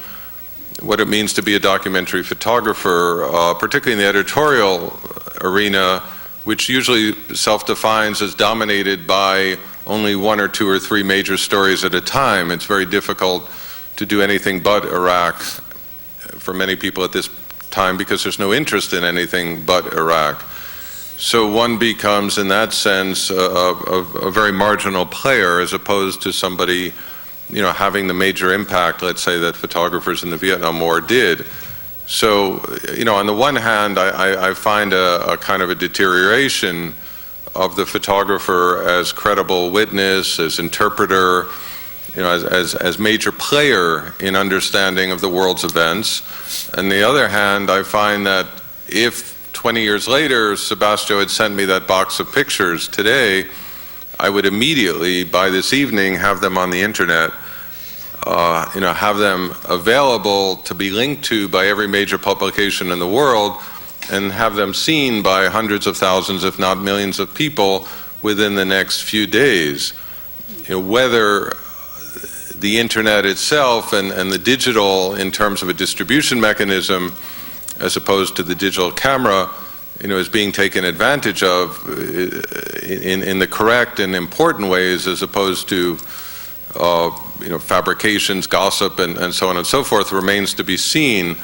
what it means to be a documentary photographer, particularly in the editorial arena, which usually self-defines as dominated by only one or two or three major stories at a time. It's very difficult to do anything but Iraq for many people at this time, because there's no interest in anything but Iraq. So one becomes, in that sense, a very marginal player, as opposed to somebody having the major impact, let's say, that photographers in the Vietnam War did. So, on the one hand, I find a kind of a deterioration of the photographer as credible witness, as interpreter, as major player in understanding of the world's events. On the other hand, I find that if 20 years later Sebastiao had sent me that box of pictures today, I would immediately, by this evening, have them on the internet, have them available to be linked to by every major publication in the world, and have them seen by hundreds of thousands, if not millions of people within the next few days. Whether the internet itself and the digital, in terms of a distribution mechanism, as opposed to the digital camera, is being taken advantage of in the correct and important ways, as opposed to fabrications, gossip, and so on and so forth, remains to be seen.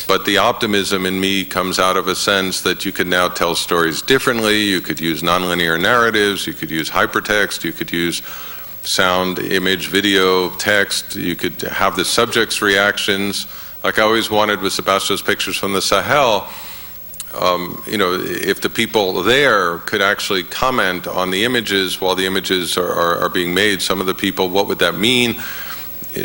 But the optimism in me comes out of a sense that you can now tell stories differently. You could use nonlinear narratives, you could use hypertext, you could use sound, image, video, text, you could have the subject's reactions. Like I always wanted with Sebastiao's pictures from the Sahel, if the people there could actually comment on the images while the images are being made, some of the people, what would that mean?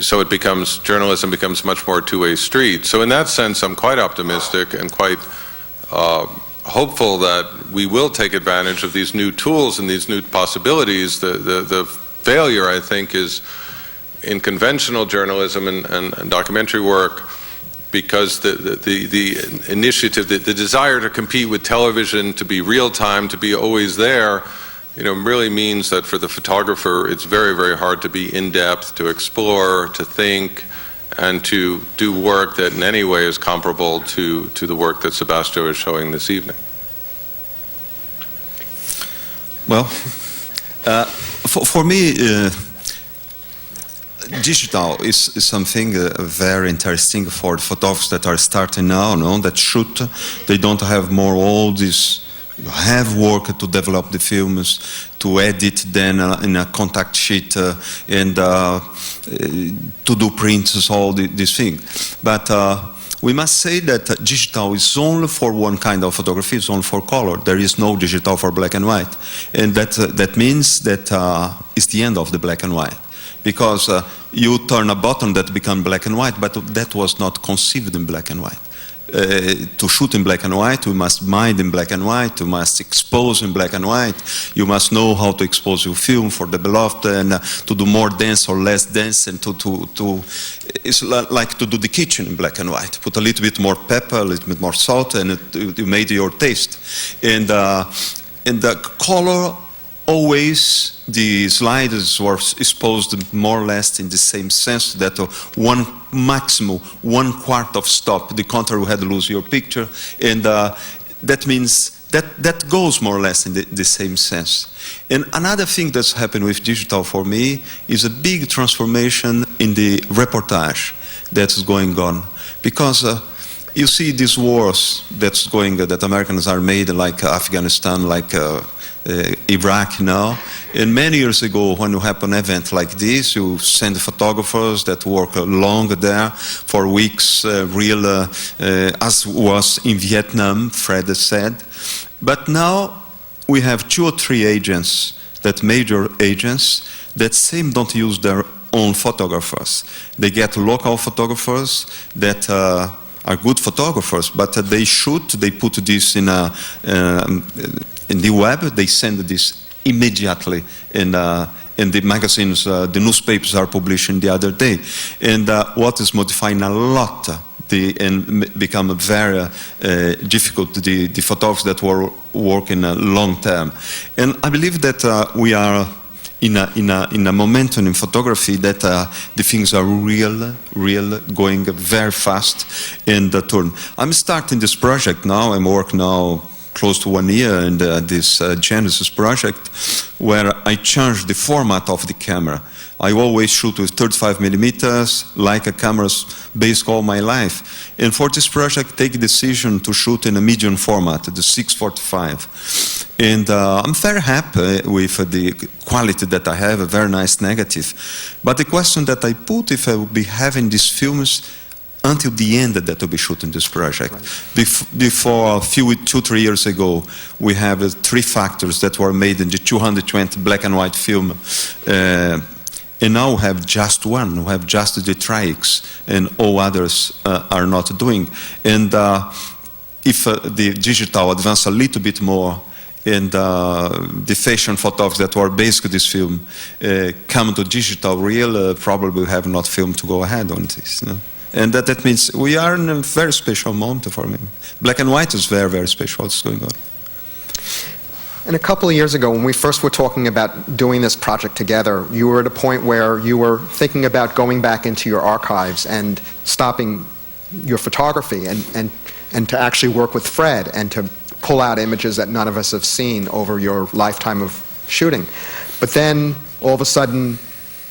So journalism becomes much more a two-way street. So in that sense, I'm quite optimistic and quite hopeful that we will take advantage of these new tools and these new possibilities. The failure, I think, is in conventional journalism and documentary work, because the initiative, the desire to compete with television, to be real time, to be always there, really means that for the photographer, it's very, very hard to be in depth, to explore, to think, and to do work that in any way is comparable to the work that Sebastiao is showing this evening. Well, for me, digital is something very interesting for photographers that are starting now, that shoot. They don't have more all this have work to develop the films, to edit then in a contact sheet and to do prints, all these things. But we must say that digital is only for one kind of photography, it's only for color. There is no digital for black and white. And that means that it's the end of the black and white. Because you turn a button that becomes black and white, but that was not conceived in black and white. to shoot in black and white, we must bind in black and white, you must expose in black and white, you must know how to expose your film for the beloved, and to do more dense or less dense, and it's like to do the kitchen in black and white. Put a little bit more pepper, a little bit more salt, and you made your taste. And the color, always the sliders were exposed more or less in the same sense, that maximum 1/4 of stop, the contrary you had to lose your picture, and that means that goes more or less in the same sense. And another thing that's happened with digital for me is a big transformation in the reportage that's going on, because you see these wars that Americans are made, like Afghanistan, like Iraq now. And many years ago, when you have an event like this, you send photographers that work long there for weeks, as was in Vietnam, Fred said. But now we have 2 or 3 agents, major agents, that don't use their own photographers. They get local photographers that are good photographers, but they shoot, they put this in the web, they send this immediately in the magazines, the newspapers are publishing the other day. And what is modifying a lot and become very difficult, the photographers that were working long term. And I believe that we are in a momentum in photography that the things are real, going very fast in the turn. I'm starting this project now. I'm working now close to 1 year in this Genesis project, where I changed the format of the camera. I always shoot with 35 millimeters, like a camera's based all my life. And for this project, take a decision to shoot in a medium format, the 645. And I'm very happy with the quality that I have, a very nice negative. But the question that I put, if I would be having these films until the end that will be shooting this project. Right. Before, 2-3 years ago, we have 3 factors that were made in the 220 black and white film. And now we have just one, we have just the Triax, and all others are not doing. And if the digital advance a little bit more, and the fashion photographs that were basically this film come to digital real, probably we have not film to go ahead on this. You know? And that means we are in a very special moment for me. Black and white is very, very special what's going on. And a couple of years ago, when we first were talking about doing this project together, you were at a point where you were thinking about going back into your archives and stopping your photography and to actually work with Fred and to pull out images that none of us have seen over your lifetime of shooting. But then, all of a sudden,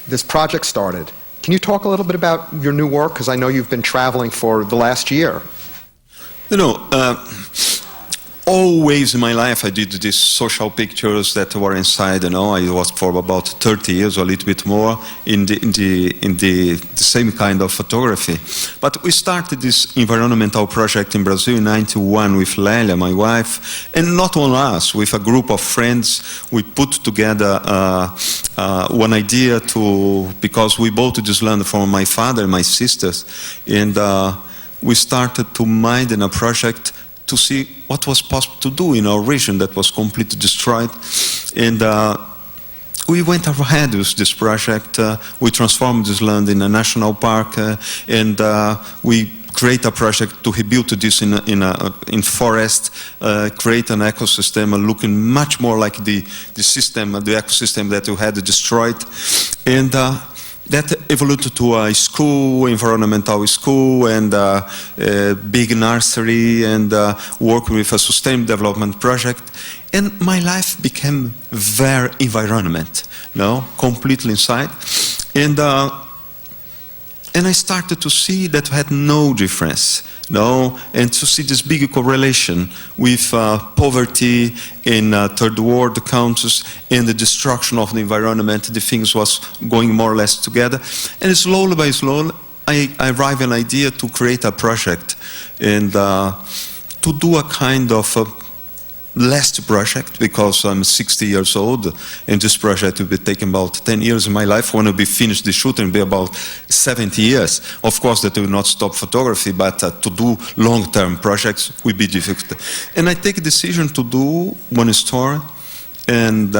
this project started. Can you talk a little bit about your new work? Because I know you've been traveling for the last year. You know, always in my life I did these social pictures that were inside. You know, I was for about 30 years or a little bit more in the same kind of photography. But we started this environmental project in Brazil in '91 with Lélia, my wife, and not only us, with a group of friends. We put together one idea because we bought this land from my father and my sisters, and we started to mind in a project to see what was possible to do in our region that was completely destroyed. And we went ahead with this project. We transformed this land in a national park, and we create a project to rebuild this in forest, create an ecosystem looking much more like the ecosystem that we had destroyed. And that evolved to a school, environmental school, and a big nursery, and work with a sustainable development project. And my life became very environment, completely inside. And I started to see that had no difference, and to see this big correlation with poverty in third world countries and the destruction of the environment. The things was going more or less together. And slowly by slowly, I arrived at an idea to create a project and to do a kind of last project, because I'm 60 years old, and this project will be taking about 10 years in my life. When I'll be finished the shoot, it'll be about 70 years. Of course, that will not stop photography, but to do long-term projects will be difficult. And I take a decision to do one story, and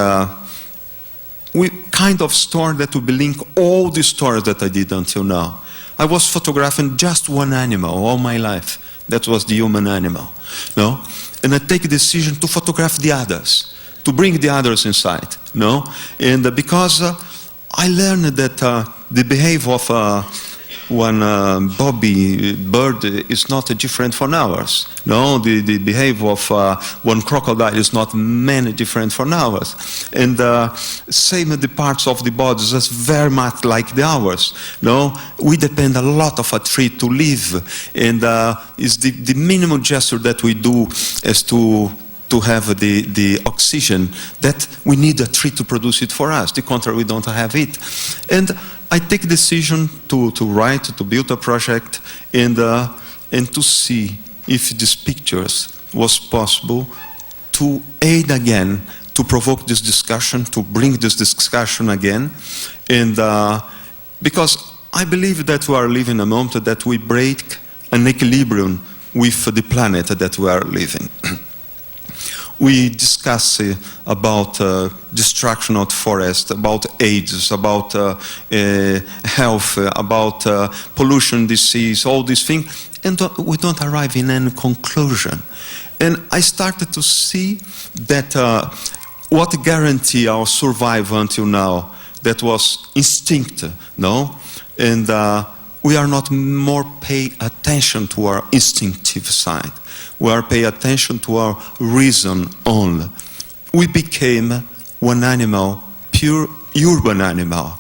we kind of story that will link all the stories that I did until now. I was photographing just one animal all my life. That was the human animal. No? And I take a decision to photograph the others, to bring the others inside. No? And because I learned that the behavior of one bobby bird is not different from ours. No, the behavior of one crocodile is not many different from ours. And same the parts of the body is very much like the ours. No, we depend a lot of a tree to live, and it's the minimum gesture that we do is to have the oxygen that we need a tree to produce it for us. The contrary, we don't have it. And I take a decision to write, to build a project, and to see if these pictures was possible to aid again, to provoke this discussion, to bring this discussion again. And because I believe that we are living a moment that we break an equilibrium with the planet that we are living. We discuss about destruction of forest, about AIDS, about health, about pollution, disease, all these things, and we don't arrive in any conclusion. And I started to see that what guarantee our survival until now, that was instinct, no? And we are not more pay attention to our instinctive side. We are pay attention to our reason only. We became one animal, pure urban animal,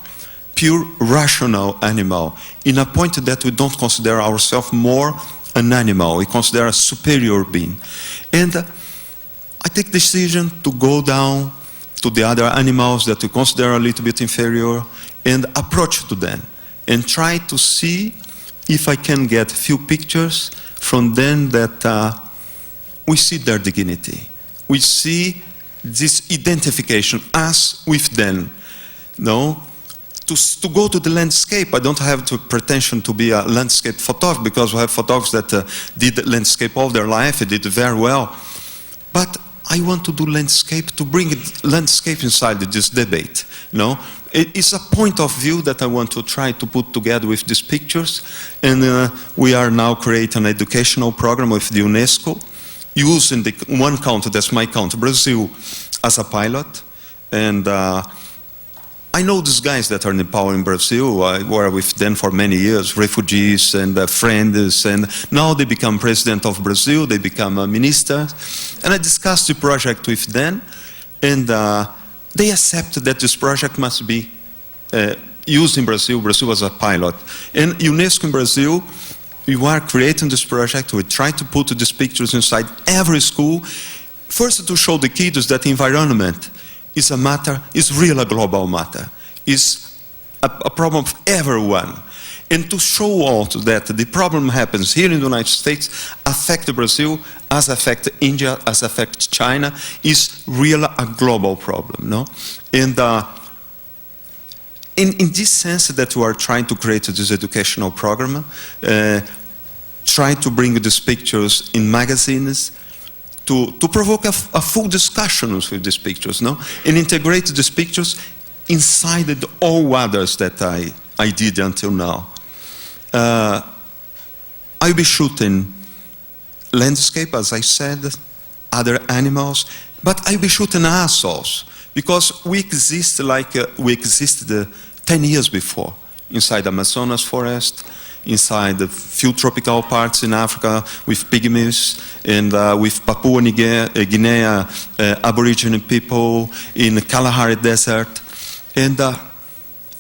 pure rational animal, in a point that we don't consider ourselves more an animal. We consider a superior being. And I take the decision to go down to the other animals that we consider a little bit inferior and approach to them and try to see if I can get a few pictures from them that we see their dignity. We see this identification, us with them. No? To go to the landscape, I don't have the pretension to be a landscape photographer, because we have photographers that did landscape all their life, they did very well. But I want to do landscape, to bring landscape inside this debate. No? It's a point of view that I want to try to put together with these pictures. And we are now creating an educational program with the UNESCO, using the one country, that's my country, Brazil, as a pilot. And I know these guys that are in power in Brazil. I were with them for many years, refugees and friends, and now they become president of Brazil, they become a minister. And I discussed the project with them, and they accept that this project must be used in Brazil as a pilot. And UNESCO in Brazil, we are creating this project. We try to put these pictures inside every school. First, to show the kids that environment is a matter, is really a global matter, is a problem of everyone. And to show also that the problem happens here in the United States, affect Brazil, as affect India, as affect China, is really a global problem. No? And in this sense that we are trying to create this educational program, try to bring these pictures in magazines, to provoke a full discussion with these pictures, no? And integrate these pictures inside all others that I did until now. I'll be shooting landscape, as I said, other animals, but I'll be shooting us also, because we exist like we existed 10 years before, inside Amazonas forest, inside the few tropical parts in Africa with pygmies, and with Papua New Guinea Aboriginal people, in the Kalahari Desert. And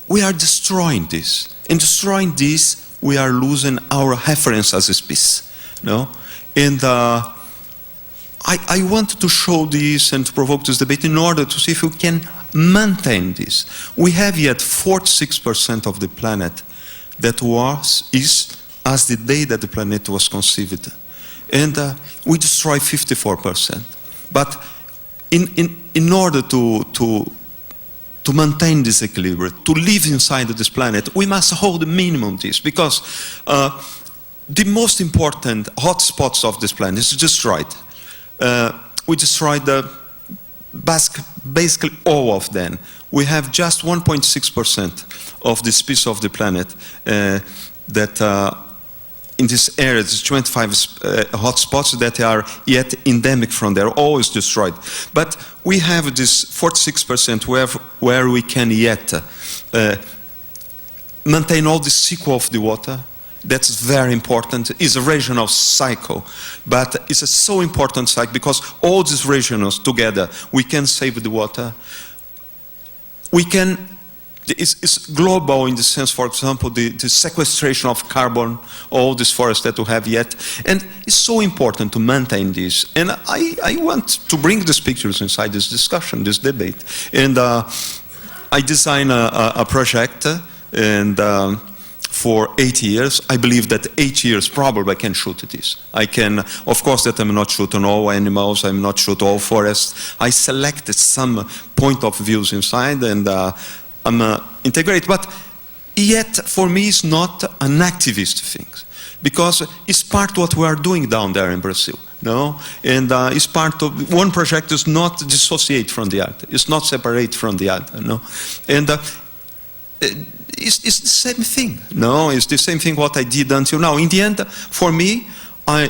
we are destroying this. In destroying this, we are losing our reference as a species. No? And I want to show this and to provoke this debate in order to see if we can maintain this. We have yet 46% of the planet that is as the day that the planet was conceived. And we destroy 54%. But in order to maintain this equilibrium, to live inside of this planet, we must hold the minimum this, because the most important hotspots of this planet is destroyed. We destroyed basically all of them. We have just 1.6% of the species of the planet that in this area, there's 25 hotspots that are yet endemic from there, always destroyed. But we have this 46% where we can yet maintain all the cycle of the water. That's very important. It's a regional cycle, but it's a so important cycle because all these regionals together, we can save the water. We can. It's global in the sense, for example, the sequestration of carbon, all this forest that we have yet. And it's so important to maintain this. And I want to bring these pictures inside this discussion, this debate. And I designed a project and for 8 years. I believe that 8 years probably I can shoot this. I can, of course, that I'm not shooting all animals, I'm not shooting all forests. I selected some point of views inside and I'm integrate, but yet for me it's not an activist thing, because it's part of what we are doing down there in Brazil, no? And it's part of, one project is not dissociate from the other, it's not separate from the other, no? And it's the same thing, no? It's the same thing what I did until now. In the end, for me,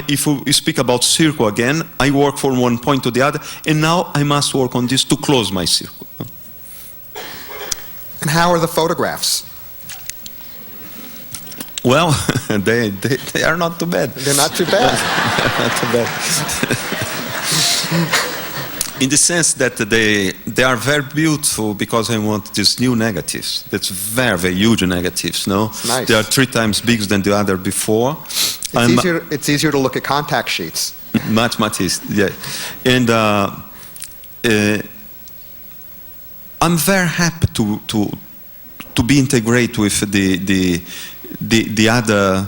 if we speak about circle again, I work from one point to the other, and now I must work on this to close my circle. No? And how are the photographs? Well, they are not too bad. They're not too bad. Not too bad. In the sense that they are very beautiful because I want these new negatives. That's very, very huge negatives, no? Nice. They are 3 times bigger than the other before. It's easier to look at contact sheets. Much easier, yeah. And I'm very happy to be integrated with the other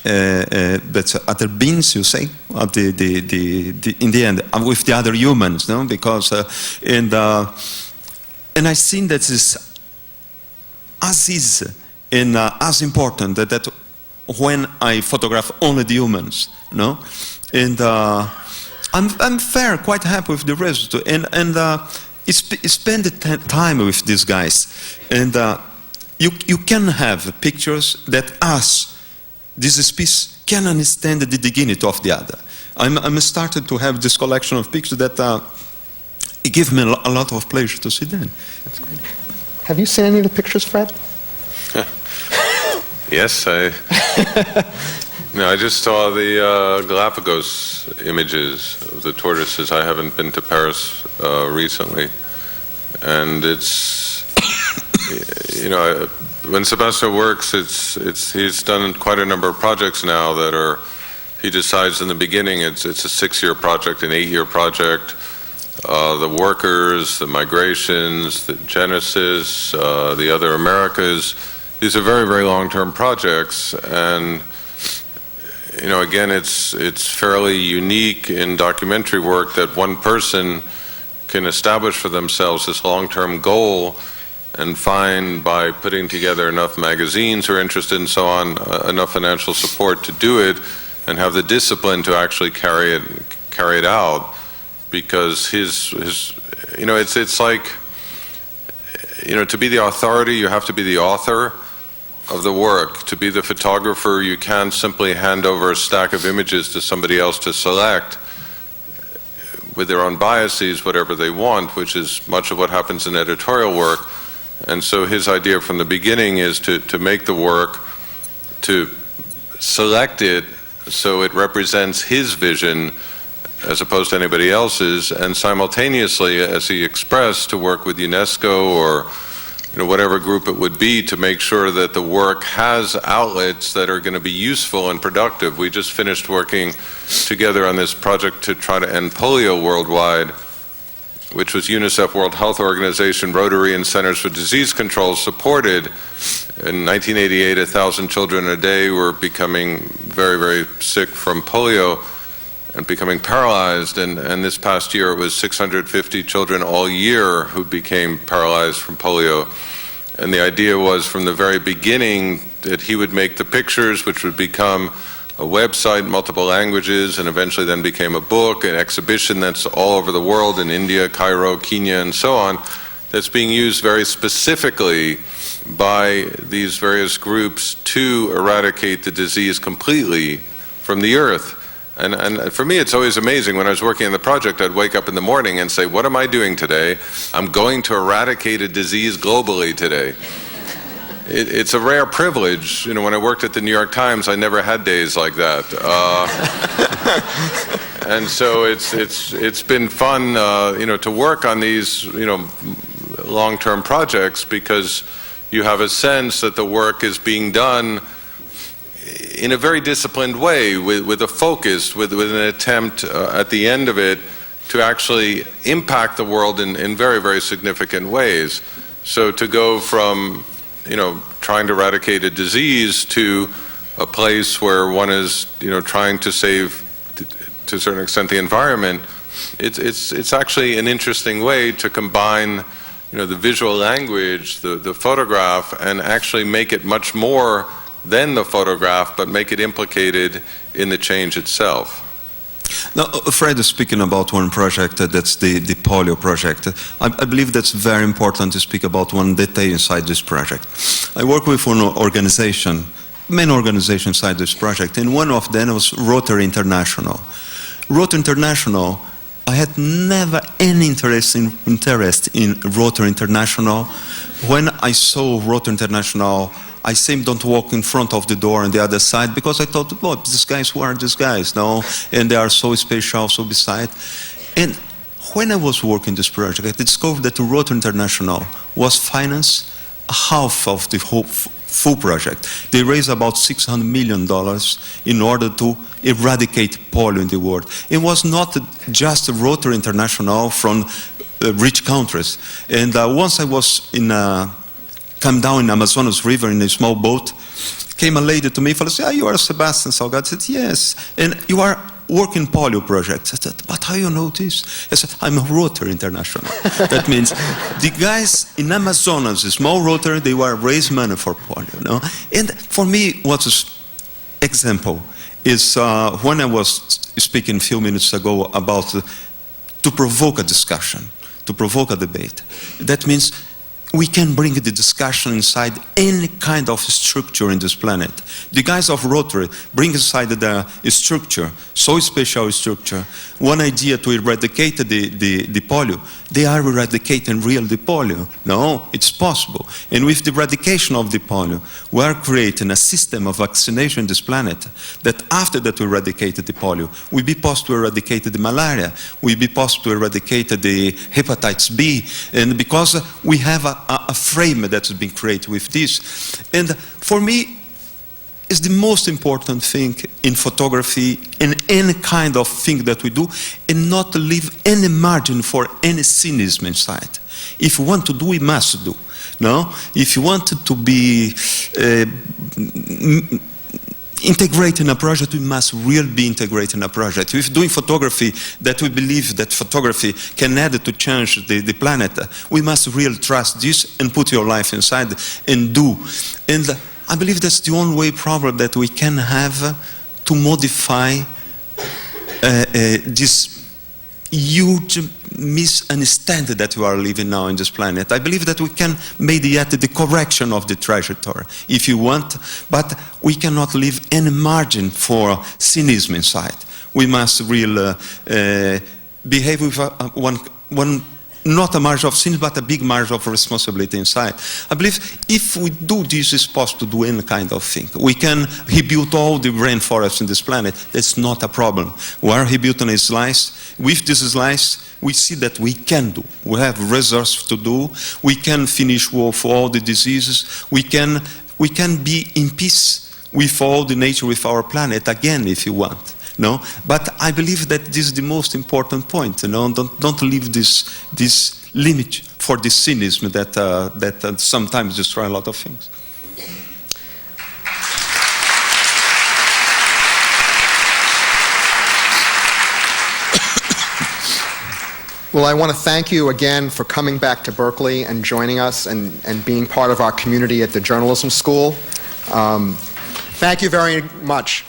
that's other beings, you say, in the end, with the other humans, no? Because and I think that is as easy and as important that when I photograph only the humans, no? And I'm fair, quite happy with the result, and spend the time with these guys, and you can have pictures that us, this species, can understand the dignity of the other. I'm started to have this collection of pictures that it gives me a lot of pleasure to see them. That's great. Have you seen any of the pictures, Fred? Yes, I just saw the Galapagos images of the tortoises. I haven't been to Paris recently, and it's, when Sebastiao works, he's done quite a number of projects now that are, he decides in the beginning it's a 6-year project, an 8-year project. The workers, the migrations, the Genesis, the other Americas. These are very, very long-term projects, and again, it's fairly unique in documentary work that one person can establish for themselves this long-term goal and find, by putting together enough magazines who are interested and so on, enough financial support to do it, and have the discipline to actually carry it out. Because it's like, to be the authority, you have to be the author of the work. To be the photographer, you can't simply hand over a stack of images to somebody else to select with their own biases, whatever they want, which is much of what happens in editorial work. And so his idea from the beginning is to make the work, to select it so it represents his vision as opposed to anybody else's, and simultaneously, as he expressed, to work with UNESCO or whatever group it would be to make sure that the work has outlets that are going to be useful and productive. We just finished working together on this project to try to end polio worldwide, which was UNICEF, World Health Organization, Rotary, and Centers for Disease Control supported. In 1988, 1,000 children a day were becoming very, very sick from polio. and becoming paralyzed, and this past year it was 650 children all year who became paralyzed from polio. And the idea was from the very beginning that he would make the pictures, which would become a website, multiple languages, and eventually then became a book, an exhibition that's all over the world, in India, Cairo, Kenya, and so on, that's being used very specifically by these various groups to eradicate the disease completely from the earth. And for me, it's always amazing. When I was working on the project, I'd wake up in the morning and say, what am I doing today? I'm going to eradicate a disease globally today. It's a rare privilege. You know, when I worked at the New York Times, I never had days like that. And so it's been fun, you know, to work on these, you know, long-term projects, because you have a sense that the work is being done in a very disciplined way, with a focus, with an attempt at the end of it to actually impact the world in very, very significant ways. So to go from, you know, trying to eradicate a disease to a place where one is, you know, trying to save, to a certain extent, the environment, it's actually an interesting way to combine, you know, the visual language, the photograph, and actually make it much more than the photograph, but make it implicated in the change itself. Now, Fred is speaking about one project, that's the polio project. I believe that's very important to speak about one detail inside this project. I work with one organization, main organization inside this project, and one of them was Rotary International. Rotary International, I had never any interest in Rotary International. When I saw Rotary International, I simply don't walk in front of the door on the other side, because I thought, oh, these guys, who are these guys? No, and they are so special, so beside. And when I was working this project, I discovered that the Rotary International was financed half of the whole full project. They raised about $600 million in order to eradicate polio in the world. It was not just Rotary International from rich countries. And once I was come down in Amazonas River in a small boat, came a lady to me and said, you are Sebastiao Salgado? I said, yes. And you are working polio project. I said, but how you know this? I said, I'm a Rotary International. That means the guys in Amazonas, a small Rotary, they were raise money for polio. You know? And for me, what's an example is when I was speaking a few minutes ago about to provoke a discussion, to provoke a debate. That means we can bring the discussion inside any kind of structure in this planet. The guys of Rotary bring inside the structure, so special structure, one idea to eradicate the polio. They are eradicating real the polio. No, it's possible. And with the eradication of the polio, we are creating a system of vaccination in this planet that after that we eradicate the polio, will be possible to eradicate the malaria, will be possible to eradicate the hepatitis B, and because we have a frame that's been created with this. And for me, it's the most important thing in photography, in any kind of thing that we do, and not to leave any margin for any cynicism inside. If you want to do, we must do. No? If you want to be integrating a project, we must really be integrating a project. If doing photography that we believe that photography can add to change the planet, we must really trust this and put your life inside and do. And I believe that's the only way probably that we can have to modify this huge misunderstanding that we are living now in this planet. I believe that we can make yet the correction of the trajectory, if you want, but we cannot leave any margin for cynicism inside. We must really behave with one not a margin of sin, but a big margin of responsibility inside. I believe if we do this, it's possible to do any kind of thing. We can rebuild all the rainforests in this planet. That's not a problem. We are rebuilding a slice. With this slice, we see that we can do. We have resources to do. We can finish with all the diseases. We can be in peace with all the nature, with our planet again, if you want. No, but I believe that this is the most important point. You know, don't leave this limit for the cynicism that sometimes destroy a lot of things. Well, I want to thank you again for coming back to Berkeley and joining us and being part of our community at the journalism school. Thank you very much.